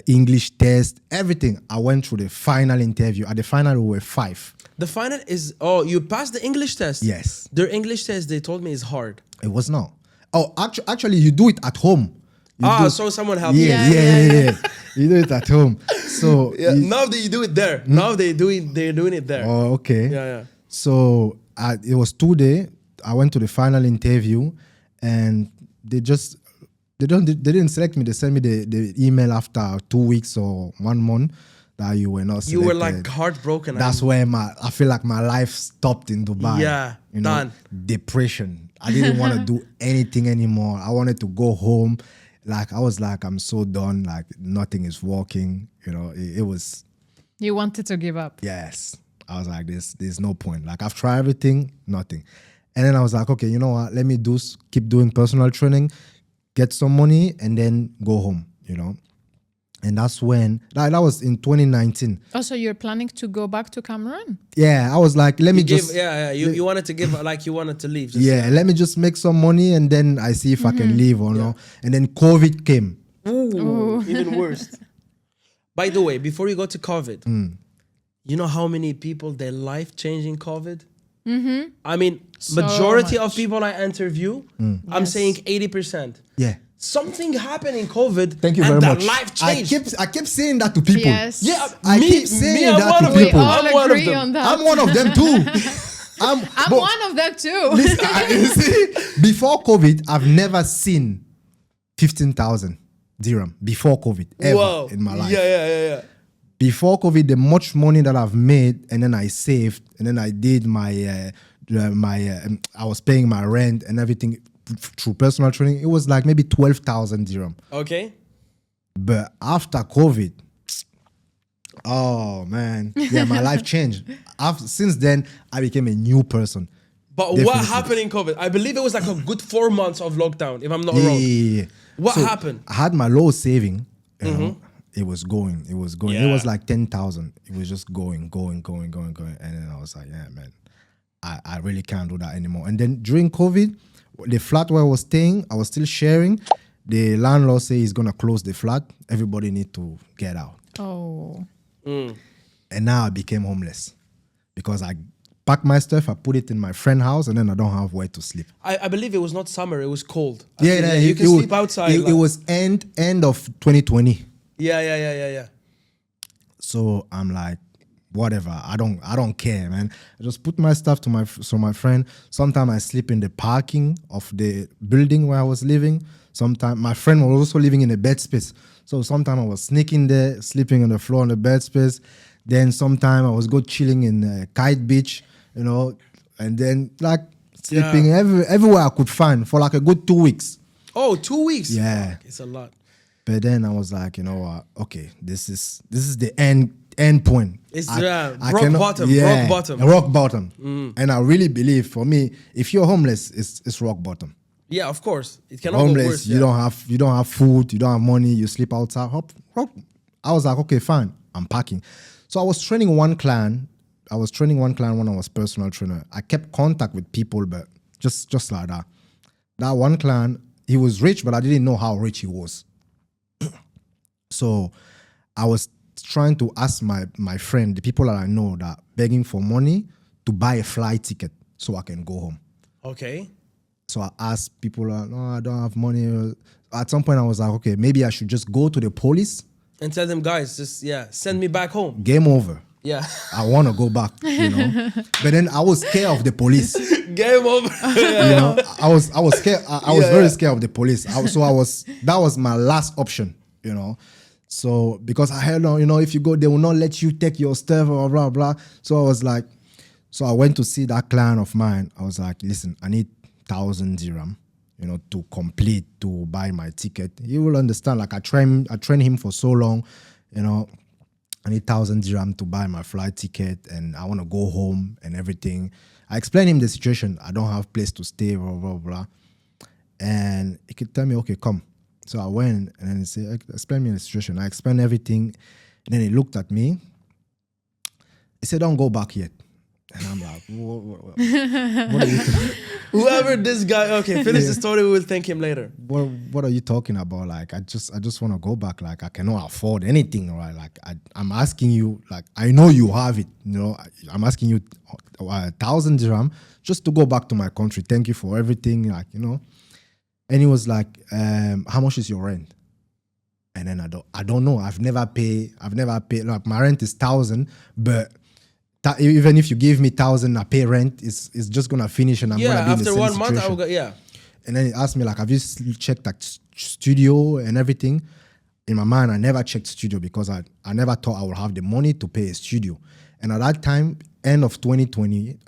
English test, everything. I went through the final interview. At the final, we were 5. The final is you passed the English test. Yes. Their English test they told me is hard. It was not. Oh, actually, you do it at home. So someone helped you. Yeah. You do it at home. So Now they do it there. Now they're doing it there. Oh, okay. Yeah. So it was 2 days. I went to the final interview, and they didn't select me. They sent me the email after 2 weeks or 1 month that you were not selected. You were like heartbroken. That's where I feel like my life stopped in Dubai. Yeah, done. Depression. I didn't want to do anything anymore. I wanted to go home. Like I was like, I'm so done. Like nothing is working. It was. You wanted to give up. Yes. I was like, there's no point. Like I've tried everything, nothing. And then I was like, okay, you know what? Let me keep doing personal training, get some money, and then go home, And that's when, that was in 2019. Oh, so you're planning to go back to Cameroon? Yeah, I was like, let me You wanted to give, like you wanted to leave. Let me just make some money, and then I see if I can leave or no. And then COVID came. Ooh. Even worse. By the way, before you go to COVID, you know how many people, their life changed in COVID? Mm-hmm. I mean, majority of people I interview, I'm saying 80%. Yeah. Something happened in COVID. Thank you very and much. Their life changed. I kept saying that to people. Yes. Yeah, I keep saying that to We people. all agree on that. I'm one of them too. I'm one of them too. Listen, you see, before COVID, I've never seen 15,000 dirham before COVID ever in my life. Yeah. Before COVID, the much money that I've made, and then I saved, and then I did my I was paying my rent and everything through personal training. It was like maybe 12,000 dirham. Okay. But after COVID, oh man, yeah, my life changed. Since then, I became a new person. But Definitely. what happened in COVID? I believe it was like a good 4 months of lockdown, if I'm not wrong. Yeah. What So, happened? I had my low saving. You know, it was going. It was going. It Yeah. was like 10,000. It was just going. And then I was like, yeah, man, I really can't do that anymore. And then during COVID, the flat where I was staying, I was still sharing. The landlord said he's gonna close the flat. Everybody need to get out. Oh. And now I became homeless because I packed my stuff, I put it in my friend's house, and then I don't have where to sleep. I believe it was not summer, it was cold. You can sleep outside. It was end of 2020. Yeah. So I'm like, whatever. I don't care, man. I just put my stuff to my friend. Sometimes I sleep in the parking of the building where I was living. Sometimes my friend was also living in a bed space. So sometimes I was sneaking there, sleeping on the floor in the bed space. Then sometimes I was go chilling in Kite Beach, you know, and then like sleeping everywhere I could find for like a good 2 weeks. Oh, 2 weeks? Yeah. Fuck, it's a lot. But then I was like, you know what? Okay, this is the end point. It's rock bottom. Rock bottom. And I really believe, for me, if you're homeless, it's rock bottom. Yeah, of course. It cannot Homeless, go worse. you don't have food, you don't have money, you sleep outside. I was like, okay, fine, I'm packing. So I was training one clan. when I was personal trainer. I kept contact with people, but just like that. That one clan, he was rich, but I didn't know how rich he was. So I was trying to ask my friend, the people that I know that begging for money to buy a flight ticket so I can go home. Okay. So I asked people, no, I don't have money. At some point I was like, okay, maybe I should just go to the police. And tell them, guys, just, send me back home. Game over. Yeah. I want to go back, you know. But then I was scared of the police. Game over. You know, I was scared. I was very scared of the police. That was my last option, you know. So because I heard, you know, if you go, they will not let you take your stuff or blah, blah. So I was like, so I went to see that client of mine. I was like, listen, I need 1,000 dirham, you know, to buy my ticket. You will understand, like I trained him for so long, you know, I need 1,000 dirham to buy my flight ticket and I want to go home and everything. I explained him the situation. I don't have place to stay, blah, blah, blah. And he could tell me, okay, come. So I went and then he said, explain me the situation. I explained everything. And then he looked at me. He said, don't go back yet. And I'm like, what are you Whoever this guy, okay, finish the story, we will thank him later. What are you talking about? Like, I just want to go back. Like, I cannot afford anything, right? Like, I'm asking you, like, I know you have it, you know. I'm asking you 1,000 dirham just to go back to my country. Thank you for everything, like, you know. And he was like, how much is your rent? And then I don't know. I've never paid. Like, my rent is 1,000, but even if you give me 1,000, I pay rent. It's just gonna finish, and I'm gonna be in the same after 1 situation. month, I will go. And then he asked me, like, have you checked that studio and everything? In my mind, I never checked studio because I never thought I would have the money to pay a studio. And at that time, end of 2020,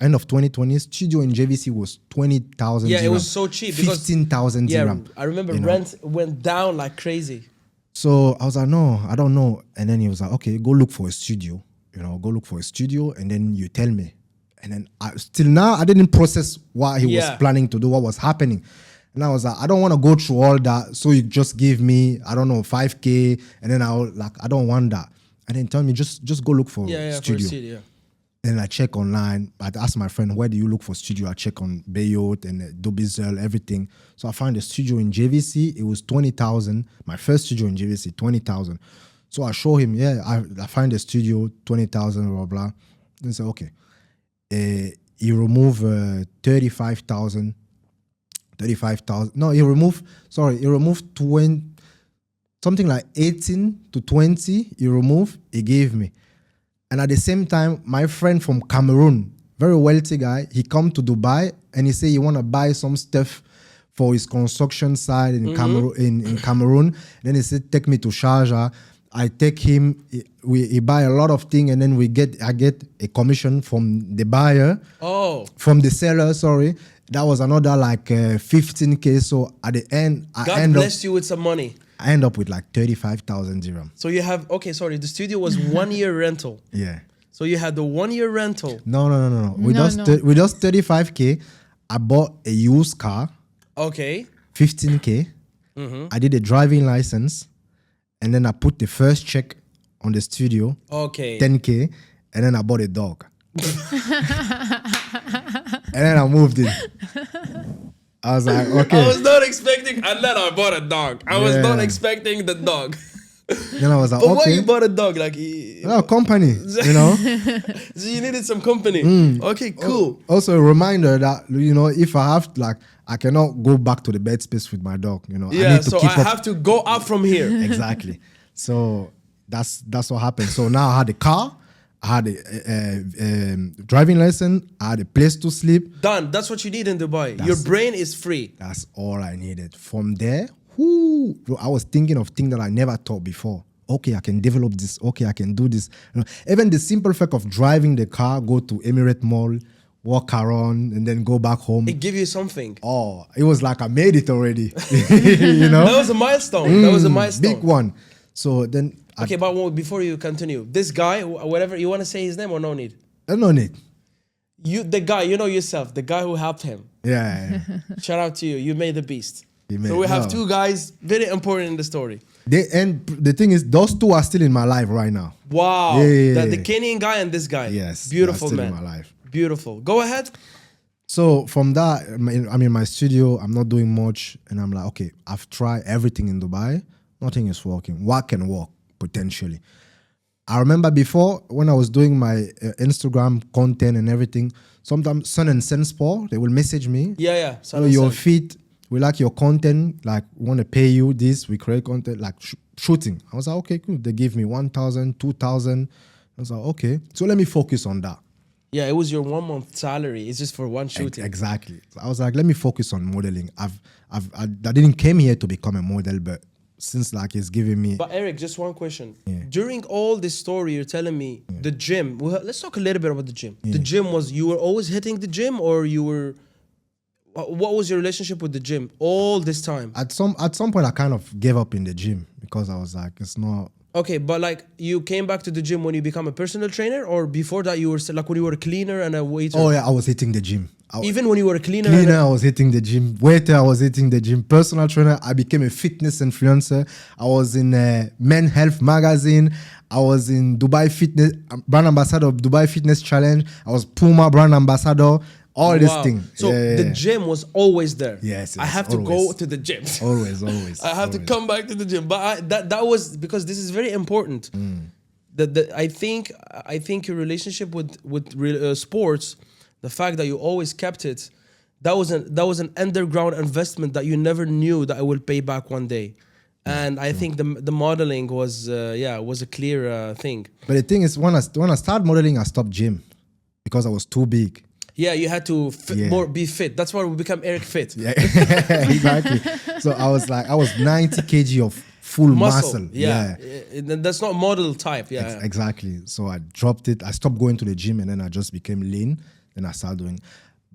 studio in JVC was 20,000 Yeah, dirham. it was so cheap. 15,000 dirham. I remember you know? rent went down like crazy. So I was like, no, I don't know. And then he was like, okay, go look for a studio. You know, go look for a studio and then you tell me. And then still now, I didn't process what he was planning to do, what was happening. And I was like, I don't want to go through all that. So you just give me, I don't know, 5K. And then I don't want that. And then tell me, just go look for a studio. And I check online. I asked my friend, where do you look for studio? I check on Bayot and Dubizel, everything. So I found a studio in JVC. It was 20,000. My first studio in JVC, 20,000. So I show him, I find a studio, 20,000, blah, blah. And he said, okay. He removed 35,000. No, he removed 20, something like 18 to 20, he gave me. And at the same time, my friend from Cameroon, very wealthy guy, he come to Dubai and he say he want to buy some stuff for his construction site in Cameroon. Then he said, take me to Sharjah. I take him. He buy a lot of things, and then I get a commission from the buyer. Oh, from the seller. Sorry, that was another like 15K. So at the end, God blessed you with some money. I end up with like 35,000 dirham. So you have the studio was 1 year rental. Yeah. So you had the 1 year rental. No. With just 35K, I bought a used car. Okay. 15K. I did a driving license, and then I put the first check on the studio. Okay. 10K, and then I bought a dog. And then I moved in. I was like, okay. I was not expecting, and then I bought a dog. I was not expecting the dog. Then I was like, but okay. why you bought a dog? Like, company, you know. So you needed some company. Okay, cool. Also a reminder that, you know, if I have like, I cannot go back to the bed space with my dog. You know, Yeah, I need to so keep I up. have to go up from here. Exactly. So that's what happened. So now I had a car, I had a driving license, I had a place to sleep. Done. That's what you need in Dubai. Your brain is free. That's all I needed. From there, bro, I was thinking of things that I never thought before. Okay, I can develop this. Okay, I can do this. You know, even the simple fact of driving the car, go to Emirate Mall, walk around, and then go back home. It give you something. Oh, it was like I made it already. You know, That was a milestone. That was a milestone. big one. So then, Okay, but before you continue, this guy, whatever you want to say his name or no need. no need. The guy, you know yourself, the guy who helped him. Yeah. Shout out to you. You made the beast. He So we have no. two guys very important in the story. And the thing is, those two are still in my life right now. Wow. Yeah. The Kenyan guy and this guy. Yes. Beautiful, they are man. still in my life. Beautiful. Go ahead. So from that, I'm in my studio. I'm not doing much, and I'm like, okay, I've tried everything in Dubai. Nothing is working. What can work potentially? I remember before when I was doing my Instagram content and everything. Sometimes Sun and Sensport, they will message me. Yeah. So your feed, we like your content. Like, we want to pay you this. We create content like shooting. I was like, okay, cool. They give me 1,000, 2,000. I was like, okay. So let me focus on that. Yeah, it was your 1 month salary. It's just for one shooting. Exactly. So I was like, let me focus on modeling. I didn't came here to become a model, but since like it's giving me. But Eric, just one question. During all this story, you're telling me the gym. Well, let's talk a little bit about the gym. The gym was, you were always hitting the gym, or you were, what was your relationship with the gym all this time? At some point, I kind of gave up in the gym because I was like, it's not. Okay, but like you came back to the gym when you become a personal trainer, or before that you were still, like when you were a cleaner and a waiter? Oh yeah, I was hitting the gym. Even when you were a cleaner? I was hitting the gym. Waiter, I was hitting the gym. Personal trainer, I became a fitness influencer. I was in Men Health magazine. I was in Dubai Fitness, brand ambassador of Dubai Fitness Challenge. I was Puma brand ambassador. All this thing. So the gym was always there. Yes, I have to go to the gym. Always. I have to come back to the gym. But that was because this is very important. I think your relationship with sports, the fact that you always kept it, that was an underground investment that you never knew that it will pay back one day. And I think the modeling was a clear thing. But the thing is, when I started modeling, I stopped gym because I was too big. Yeah, you had to be fit. That's why we become Eric Fit. Yeah, exactly. So I was 90 kg of full muscle. Yeah. That's not model type. Yeah, exactly. So I dropped it. I stopped going to the gym, and then I just became lean. Then I started doing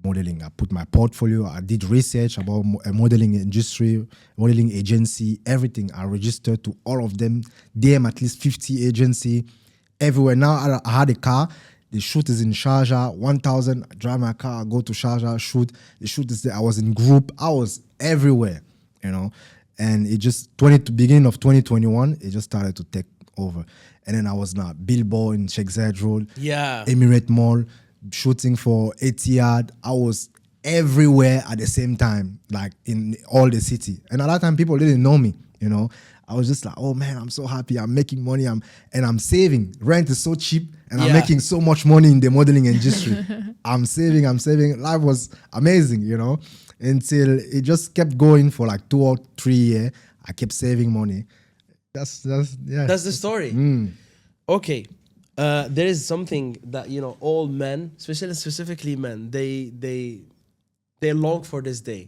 modeling. I put my portfolio. I did research about a modeling industry, modeling agency, everything. I registered to all of them. DM at least 50 agency everywhere. Now I had a car. The shoot is in Sharjah, 1,000. I drive my car, I go to Sharjah, shoot. The shoot is there. I was in group. I was everywhere, you know. And it just, beginning of 2021, it just started to take over. And then I was now Billboard in Chekd Road, Emirate Mall, shooting for Etihad. I was everywhere at the same time, like in all the city. And at that time, people didn't know me, you know. I was just like, oh man, I'm so happy. I'm making money. I'm saving. Rent is so cheap, and I'm making so much money in the modeling industry. I'm saving. Life was amazing, you know, until it just kept going for like 2 or 3 years. I kept saving money. That's the story. Okay, there is something that, you know, all men, specifically men, they long for this day,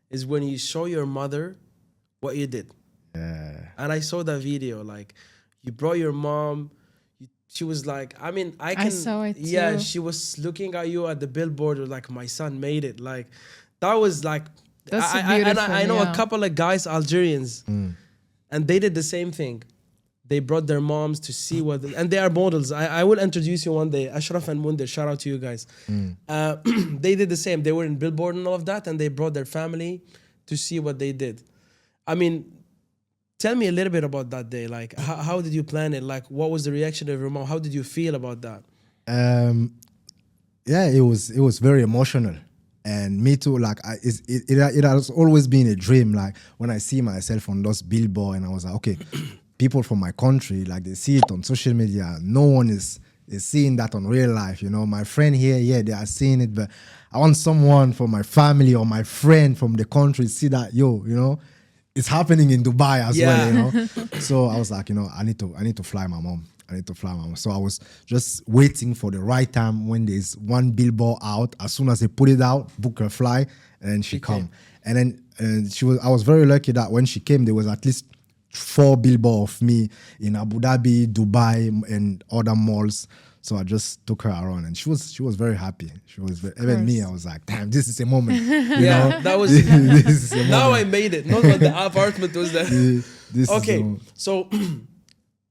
is when you show your mother what you did. Yeah. And I saw that video, like You brought your mom. She was like, I mean, I saw it Yeah, too. she was looking at you at the billboard, like, my son made it. Like, that was like, That's and I know a beautiful, couple of guys, Algerians, and they did the same thing. They brought their moms to see and they are models. I will introduce you one day. Ashraf and Munder, shout out to you guys. They did the same. They were in billboard and all of that, and they brought their family to see what they did. I mean, tell me a little bit about that day. Like, how did you plan it? Like, what was the reaction of your mom? How did you feel about that? Yeah, it was very emotional, and me too. Like, it has always been a dream. Like, when I see myself on those billboard, and I was like, okay, people from my country, like, they see it on social media. No one is seeing that on real life. You know, my friend here, yeah, they are seeing it, but I want someone from my family or my friend from the country to see that, you know, it's happening in Dubai as well, you know. So I was like, you know, I need to fly my mom. So I was just waiting for the right time when there's one billboard out. As soon as they put it out, book her fly, and then she come. And then I was very lucky that when she came, there was at least 4 billboards of me in Abu Dhabi, Dubai, and other malls. So I just took her around, and she was very happy. Even me, I was like, damn, this is a moment. You know? That was. This is a Now moment. I made it. Not when the apartment was there. This Okay, is so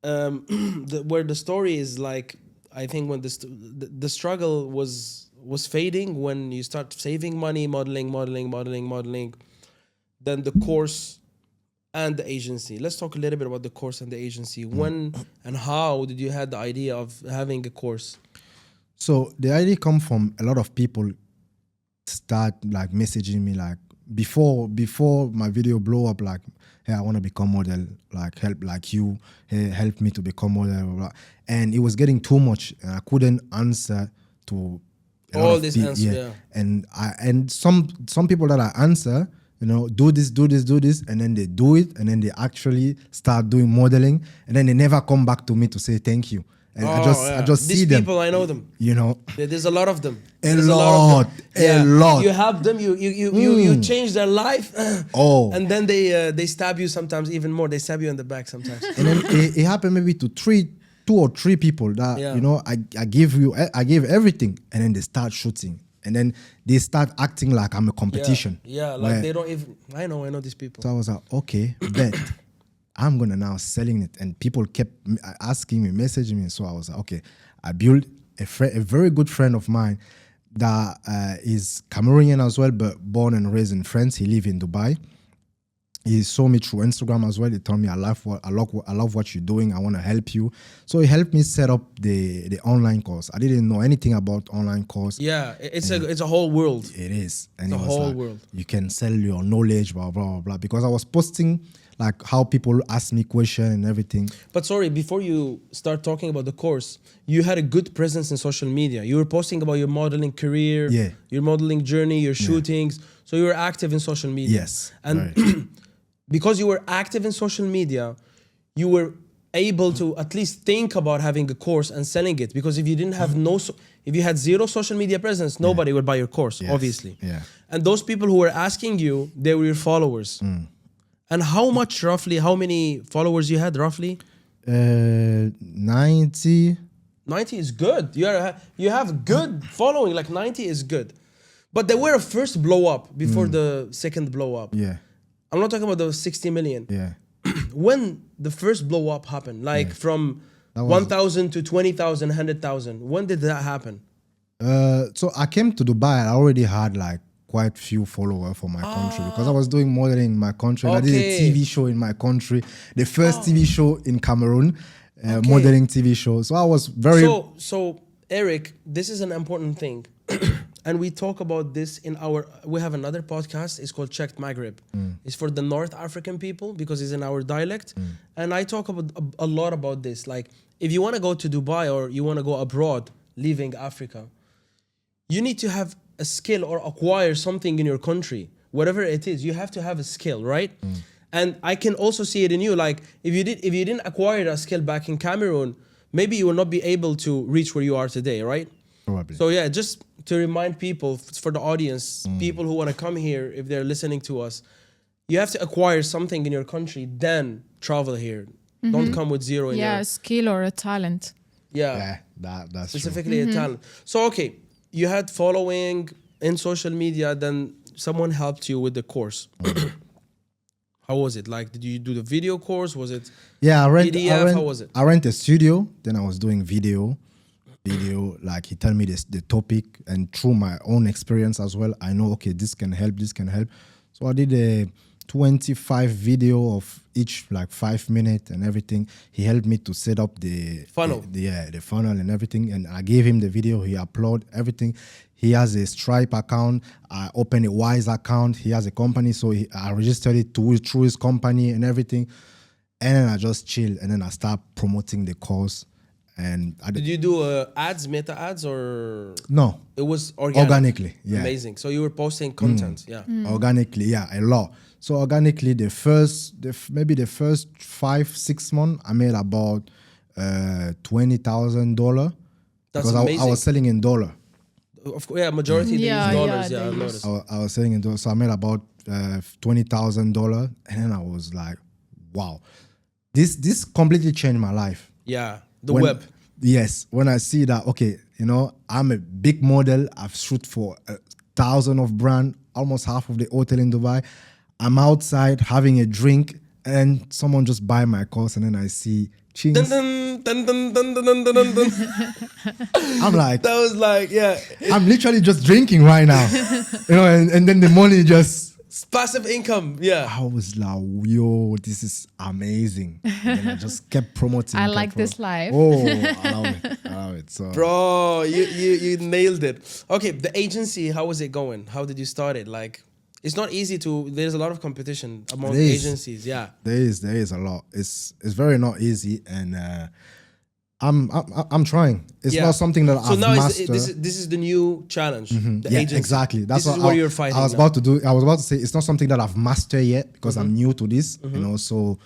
where the story is like, I think when the struggle was fading, when you start saving money, modeling, then the course and the agency. Let's talk a little bit about the course and the agency. When and how did you have the idea of having a course? So the idea come from a lot of people start like messaging me like before my video blow up, like, hey, I want to become model, like, help, like, you, hey, help me to become model, blah, blah. And it was getting too much, and I couldn't answer to a lot All of this people. answer, yeah. And some people that I answer, you know, do this, and then they do it, and then they actually start doing modeling, and then they never come back to me to say thank you. And I just These see them. people, I know them. You know, There's a lot of them. A There's lot. You help them. You change their life. And then they stab you sometimes even more. They stab you in the back sometimes. And then it happened maybe to 2 or 3 people that, you know, I gave everything, and then they start shooting, and then they start acting like I'm a competition. Like they don't even. I know these people. So I was like, okay, bet. I'm gonna now selling it, and people kept asking me, messaging me. So I was like, okay, I built a very good friend of mine that is Cameroonian as well, but born and raised in France. He lives in Dubai. He saw me through Instagram as well. He told me, I love what you're doing. I want to help you. So he helped me set up the online course. I didn't know anything about online course. Yeah, it's a whole world. It is. And it's a whole world. You can sell your knowledge, blah, blah, blah, blah. Because I was posting like how people ask me questions and everything. But sorry, before you start talking about the course, you had a good presence in social media. You were posting about your modeling career, your modeling journey, your shootings. So you were active in social media. Yes. And because you were active in social media, you were able to at least think about having a course and selling it. Because if you didn't have if you had zero social media presence, nobody would buy your course, obviously. Yeah. And those people who were asking you, they were your followers. And how many followers you had roughly? 90. 90 is good. You have good following, like 90 is good. But they were a first blow up before the second blow up. Yeah. I'm not talking about the 60 million. Yeah. When the first blow up happened, like from 1,000 to 20,000, 100,000, when did that happen? So I came to Dubai. I already had like quite few followers for my country because I was doing modeling in my country. I did a TV show in my country, the first TV show in Cameroon, modeling TV show. So I was very... So Eric, this is an important thing. And we talk about this we have another podcast. It's called Chekd Maghreb. It's for the North African people because it's in our dialect. And I talk about a lot about this. Like, if you want to go to Dubai or you want to go abroad, leaving Africa, you need to have a skill or acquire something in your country. Whatever it is, you have to have a skill, right? And I can also see it in you. Like, if you didn't acquire a skill back in Cameroon, maybe you will not be able to reach where you are today, right? Probably. So yeah, just to remind people, for the audience, people who want to come here, if they're listening to us, you have to acquire something in your country, then travel here. Don't come with zero in your... skill or a talent. Yeah, that's specifically a talent. So, okay, you had following in social media, then someone helped you with the course. How was it? Like, did you do the video course? Was it PDF? How was it? I rent a studio, then I was doing video, like he tell me the topic, and through my own experience as well, I know, okay, this can help. So I did a 25 video of each, like 5 minutes and everything. He helped me to set up the funnel. The funnel and everything. And I gave him the video. He uploaded everything. He has a Stripe account. I opened a Wise account. He has a company, so I registered it through his company and everything. And then I just chilled, and then I start promoting the course. And did you do ads, meta ads, or no? It was organically. Yeah, amazing. So you were posting content, organically, a lot. So organically, maybe the first 5-6 months, I made about $20,000. That's amazing. I was selling in dollar. Of course, majority they use dollars. I noticed. I was selling in dollars, so I made about $20,000, and then I was like, wow, this completely changed my life. Yeah. Web. Yes. When I see that, okay, I'm a big model. I've shoot for 1,000 of brand, almost half of the hotel in Dubai. I'm outside having a drink, and someone just buy my course, and then I see chings. Dun, dun, dun, dun, dun, dun, dun, dun. I'm like, that was like, yeah. I'm literally just drinking right now, and then the money just. It's passive income, yeah. I was like, yo, this is amazing. And then I just kept promoting. I like this life. Oh, I love it. So. Bro, you nailed it. Okay, the agency, how was it going? How did you start it? Like, it's not easy there's a lot of competition among agencies, yeah. There is a lot. It's very not easy, and I'm trying. It's not something that I've mastered. So now this is the new challenge. The agency. Exactly. This is what you're fighting. I was about to say it's not something that I've mastered yet because I'm new to this. So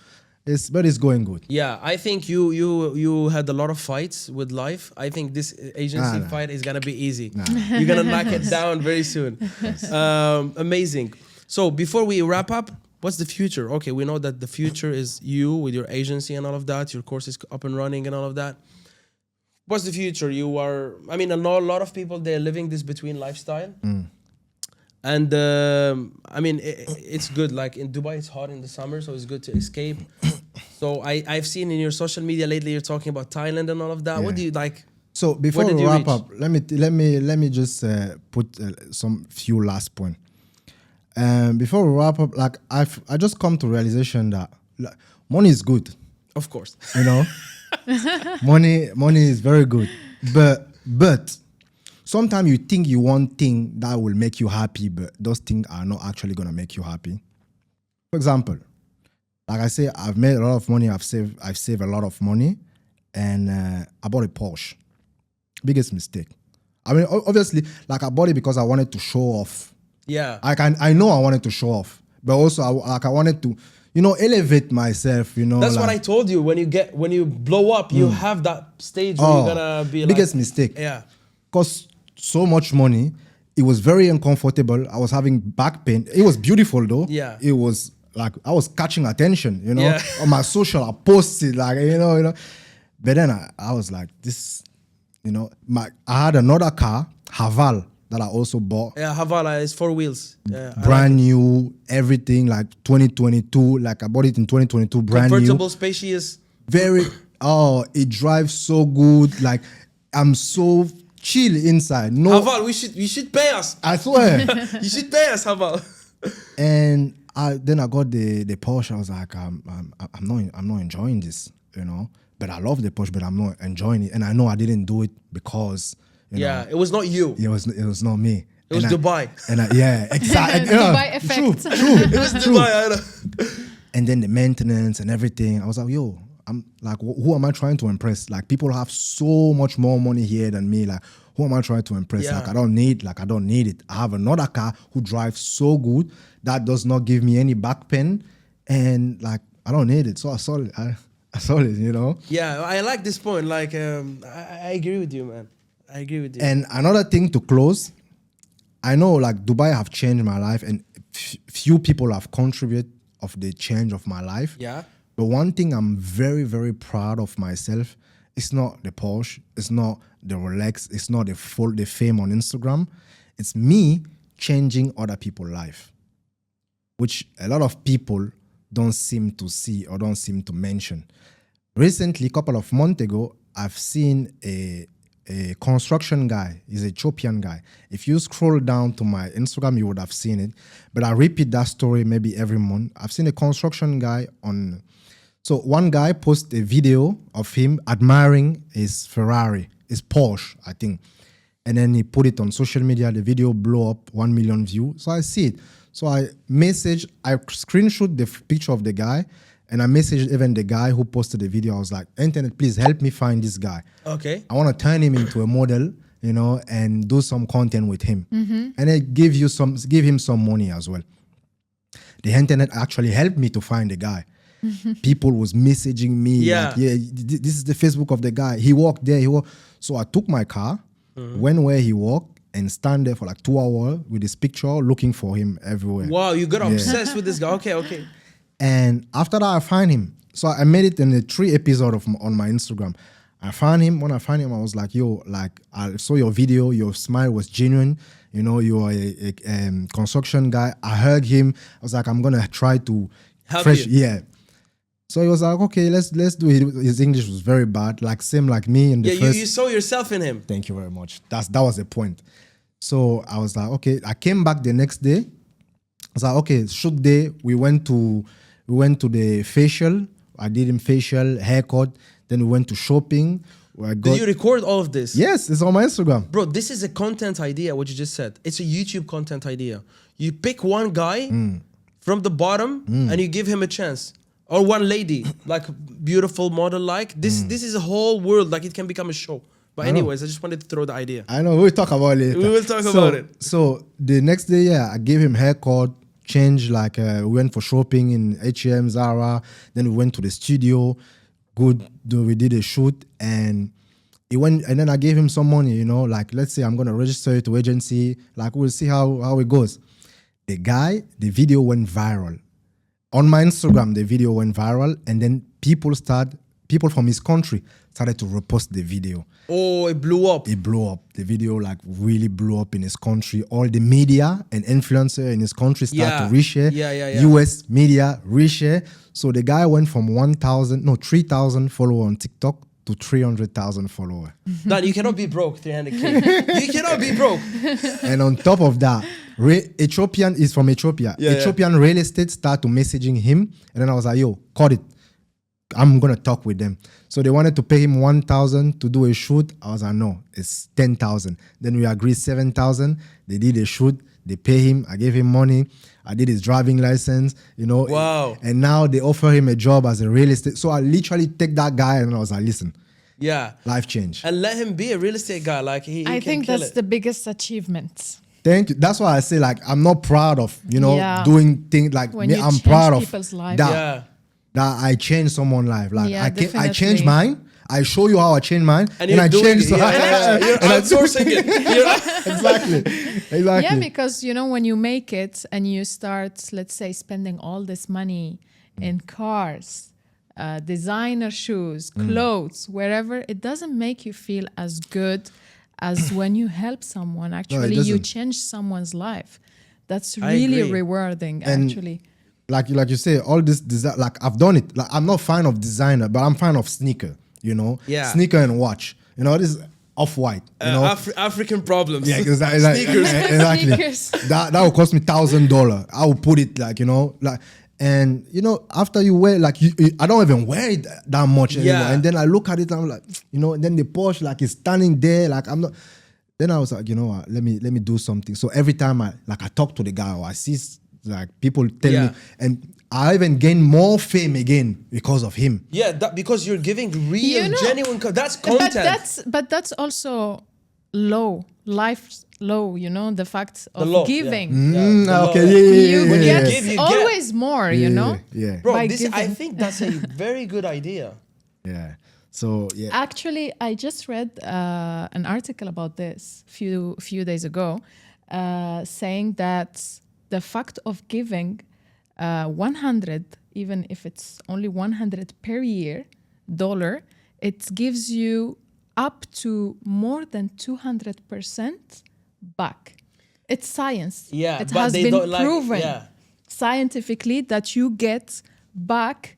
it's going good. Yeah, I think you had a lot of fights with life. I think this agency fight is gonna be easy. You're gonna knock it down very soon. Amazing. So before we wrap up, what's the future? Okay, we know that the future is you with your agency and all of that. Your course is up and running and all of that. What's the future? I know a lot of people, they're living this between lifestyle. And it's good. Like in Dubai, it's hot in the summer, so it's good to escape. So I've seen in your social media lately, you're talking about Thailand and all of that. Yeah. What do you like? So before we wrap up, let me just put some few last point. Before we wrap up, like I just come to realization that money is good. Of course. Money is very good. But sometimes you think you want thing that will make you happy, but those things are not actually gonna make you happy. For example, like I say, I've made a lot of money, I've saved a lot of money, and I bought a Porsche. Biggest mistake. I mean, obviously, like I bought it because I wanted to show off. Yeah. I know I wanted to show off, but also I wanted to, elevate myself. That's what I told you. When you blow up, you have that stage where you're gonna be biggest mistake. Yeah. Cost so much money. It was very uncomfortable. I was having back pain. It was beautiful though. Yeah. It was like I was catching attention. On my social, I posted like But then I was like this. I had another car, Haval, that I also bought. Yeah, Havala is 4 wheels. Yeah, brand new, everything, like 2022. Like I bought it in 2022, brand new. Convertible, spacious. Very, it drives so good. Like I'm so chill inside. No, Haval, you should pay us. I swear. You should pay us, Haval. And then I got the Porsche. I was like, I'm not enjoying this, But I love the Porsche, but I'm not enjoying it. And I know I didn't do it because, it was not you. It was not me. It was Dubai. Exactly. Dubai effect. True. It was Dubai. I know. And then the maintenance and everything. I was like, yo, I'm like, who am I trying to impress? Like people have so much more money here than me. Like, who am I trying to impress? Yeah. Like I don't need it. I have another car who drives so good that does not give me any back pain. And like, I don't need it. So I saw it. I saw it, Yeah, I like this point. Like, I agree with you, man. I agree with you. And another thing to close, I know like Dubai have changed my life and few people have contributed of the change of my life. Yeah. But one thing I'm very, very proud of myself, it's not the Porsche, it's not the Rolex, it's not the fame on Instagram. It's me changing other people's life, which a lot of people don't seem to see or don't seem to mention. Recently, a couple of months ago, I've seen a construction guy. He's an Ethiopian guy. If you scroll down to my Instagram, you would have seen it. But I repeat that story maybe every month. I've seen a construction guy on... So one guy posted a video of him admiring his Ferrari, his Porsche, I think. And then he put it on social media. The video blew up 1 million views. So I see it. So I screenshot the picture of the guy, and I messaged even the guy who posted the video. I was like, internet, please help me find this guy. Okay. I want to turn him into a model, and do some content with him. And I give him some money as well. The internet actually helped me to find the guy. People was messaging me. Yeah. This is the Facebook of the guy. He walked there. So I took my car, went where he walked, and stand there for like 2 hours with his picture, looking for him everywhere. Wow, you got obsessed with this guy. Okay. And after that, I find him. So I made it in the 3 episode on my Instagram. I found him. When I found him, I was like, yo, like, I saw your video. Your smile was genuine. You are a construction guy. I heard him. I was like, I'm going to try to help you. Yeah. So he was like, okay, let's do it. His English was very bad, like same like me in the first. You saw yourself in him. Thank you very much. That was the point. So I was like, okay. I came back the next day. I was like, okay, shoot day. We went to the facial. I did him facial, haircut. Then we went to shopping. Did you record all of this? Yes, it's on my Instagram. Bro, this is a content idea, what you just said. It's a YouTube content idea. You pick one guy from the bottom and you give him a chance. Or one lady, like beautiful model like. This is a whole world, like it can become a show. But anyways, I just wanted to throw the idea. I know, we'll talk about it later. We will talk about it. So the next day, I gave him haircut, change, like we went for shopping in H&M, Zara. Then we went to the studio. Good, we did a shoot, and he went, and then I gave him some money, like let's say I'm gonna register it to agency, like we'll see how it goes. The video went viral. On my Instagram, the video went viral, and then people from his country started to repost the video. Oh, it blew up. It blew up. The video like really blew up in his country. All the media and influencer in his country started to reshare. Yeah. US media reshare. So the guy went from 3,000 followers on TikTok to 300,000 followers. Dan, you cannot be broke, 300K. You cannot be broke. And on top of that, Ethiopian is from Ethiopia. Ethiopian real estate started to messaging him. And then I was like, yo, cut it. I'm going to talk with them. So they wanted to pay him 1,000 to do a shoot. I was like, no, it's 10,000. Then we agreed 7,000. They did a shoot. They pay him. I gave him money. I did his driving license, Wow. And now they offer him a job as a real estate. So I literally take that guy and I was like, listen. Yeah. Life change. And let him be a real estate guy. Like I think that's the biggest achievement. Thank you. That's why I say like I'm not proud of, doing things like when me. I'm proud of people's life. that I changed someone's life. Like I changed definitely. mine. I show you how I changed mine, and I changed. You're outsourcing it. Exactly. Yeah, because when you make it and you start, let's say, spending all this money in cars, designer shoes, clothes, wherever, it doesn't make you feel as good as when you help someone. Actually, you change someone's life. That's really rewarding, actually. Like you say, all this design, like I've done it. Like I'm not fan of designer, but I'm fan of sneaker. Sneaker and watch. This is Off-White. African problems. Yeah, exactly. Exactly. Sneakers. That will cost me $1,000. I will put it and after you wear I don't even wear it that much anymore. And then I look at it and I'm like, then the Porsche it's standing there I'm not. Then I was like, what? Let me do something. So every time I talk to the guy or I see people tell me, and I even gain more fame again because of him. Yeah, because you're giving real, genuine. That's content. But that's also life's low. The fact of giving. You get always more. Yeah. Bro, I think that's a very good idea. Yeah. So Actually, I just read an article about this few days ago, saying that the fact of giving 100, even if it's only 100 per year dollar, it gives you up to more than 200% back. It's science. Yeah, it but has they been don't proven scientifically that you get back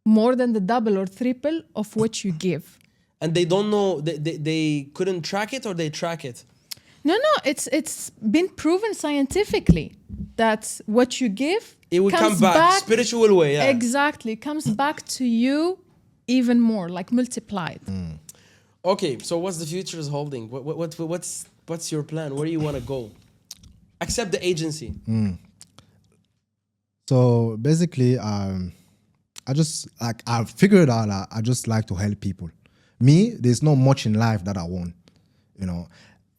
more than the double or triple of what you give. And they don't know, they couldn't track it, or they track it? No, it's been proven scientifically that what you give, It will comes come back, spiritual way, yeah. Exactly, comes back to you even more, like multiplied. Okay, so what's the future is holding? What's your plan? Where do you want to go? Except the agency. So basically, I've figured out that I just like to help people. Me, there's not much in life that I want, you know.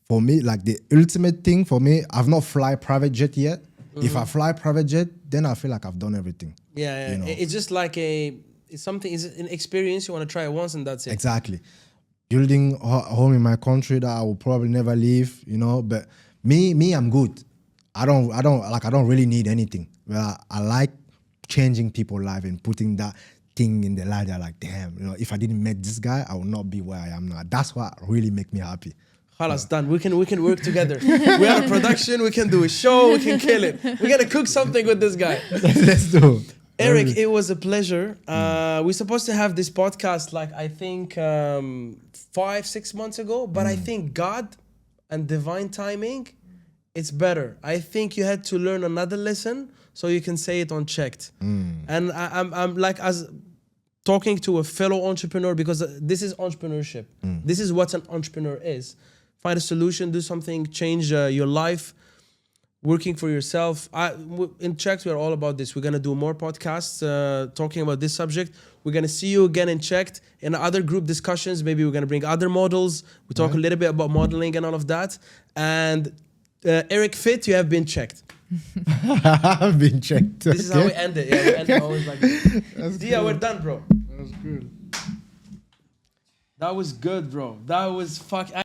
For me, like the ultimate thing for me, I've not fly private jet yet. If I fly private jet, then I feel like I've done everything. Yeah, you know? It's just like it's an experience you want to try it once and that's it. Exactly. Building a home in my country that I will probably never leave, you know. But me, I'm good. I don't really need anything. But I like changing people's life and putting that thing in the light. They're like, damn, you know, if I didn't meet this guy, I would not be where I am now. That's what really make me happy. Khalas, done. We can work together. We have a production. We can do a show. We can kill it. We gotta cook something with this guy. Let's do it. Eric, it was a pleasure. We're supposed to have this podcast like I think 5-6 months ago, but I think God and divine timing, it's better. I think you had to learn another lesson so you can say it on Chekd. And I'm like as talking to a fellow entrepreneur, because this is entrepreneurship. This is what an entrepreneur is. Find a solution, do something, change your life. Working for yourself. In Chekd, we're all about this. We're going to do more podcasts talking about this subject. We're going to see you again in Chekd in other group discussions. Maybe we're going to bring other models. We talk a little bit about modeling and all of that. And Eric Fit, you have been checked. I've been checked. This is how we end it. Yeah, we end it always like this. Dia, we're done, bro. That was good. That was good, bro. That was fuck.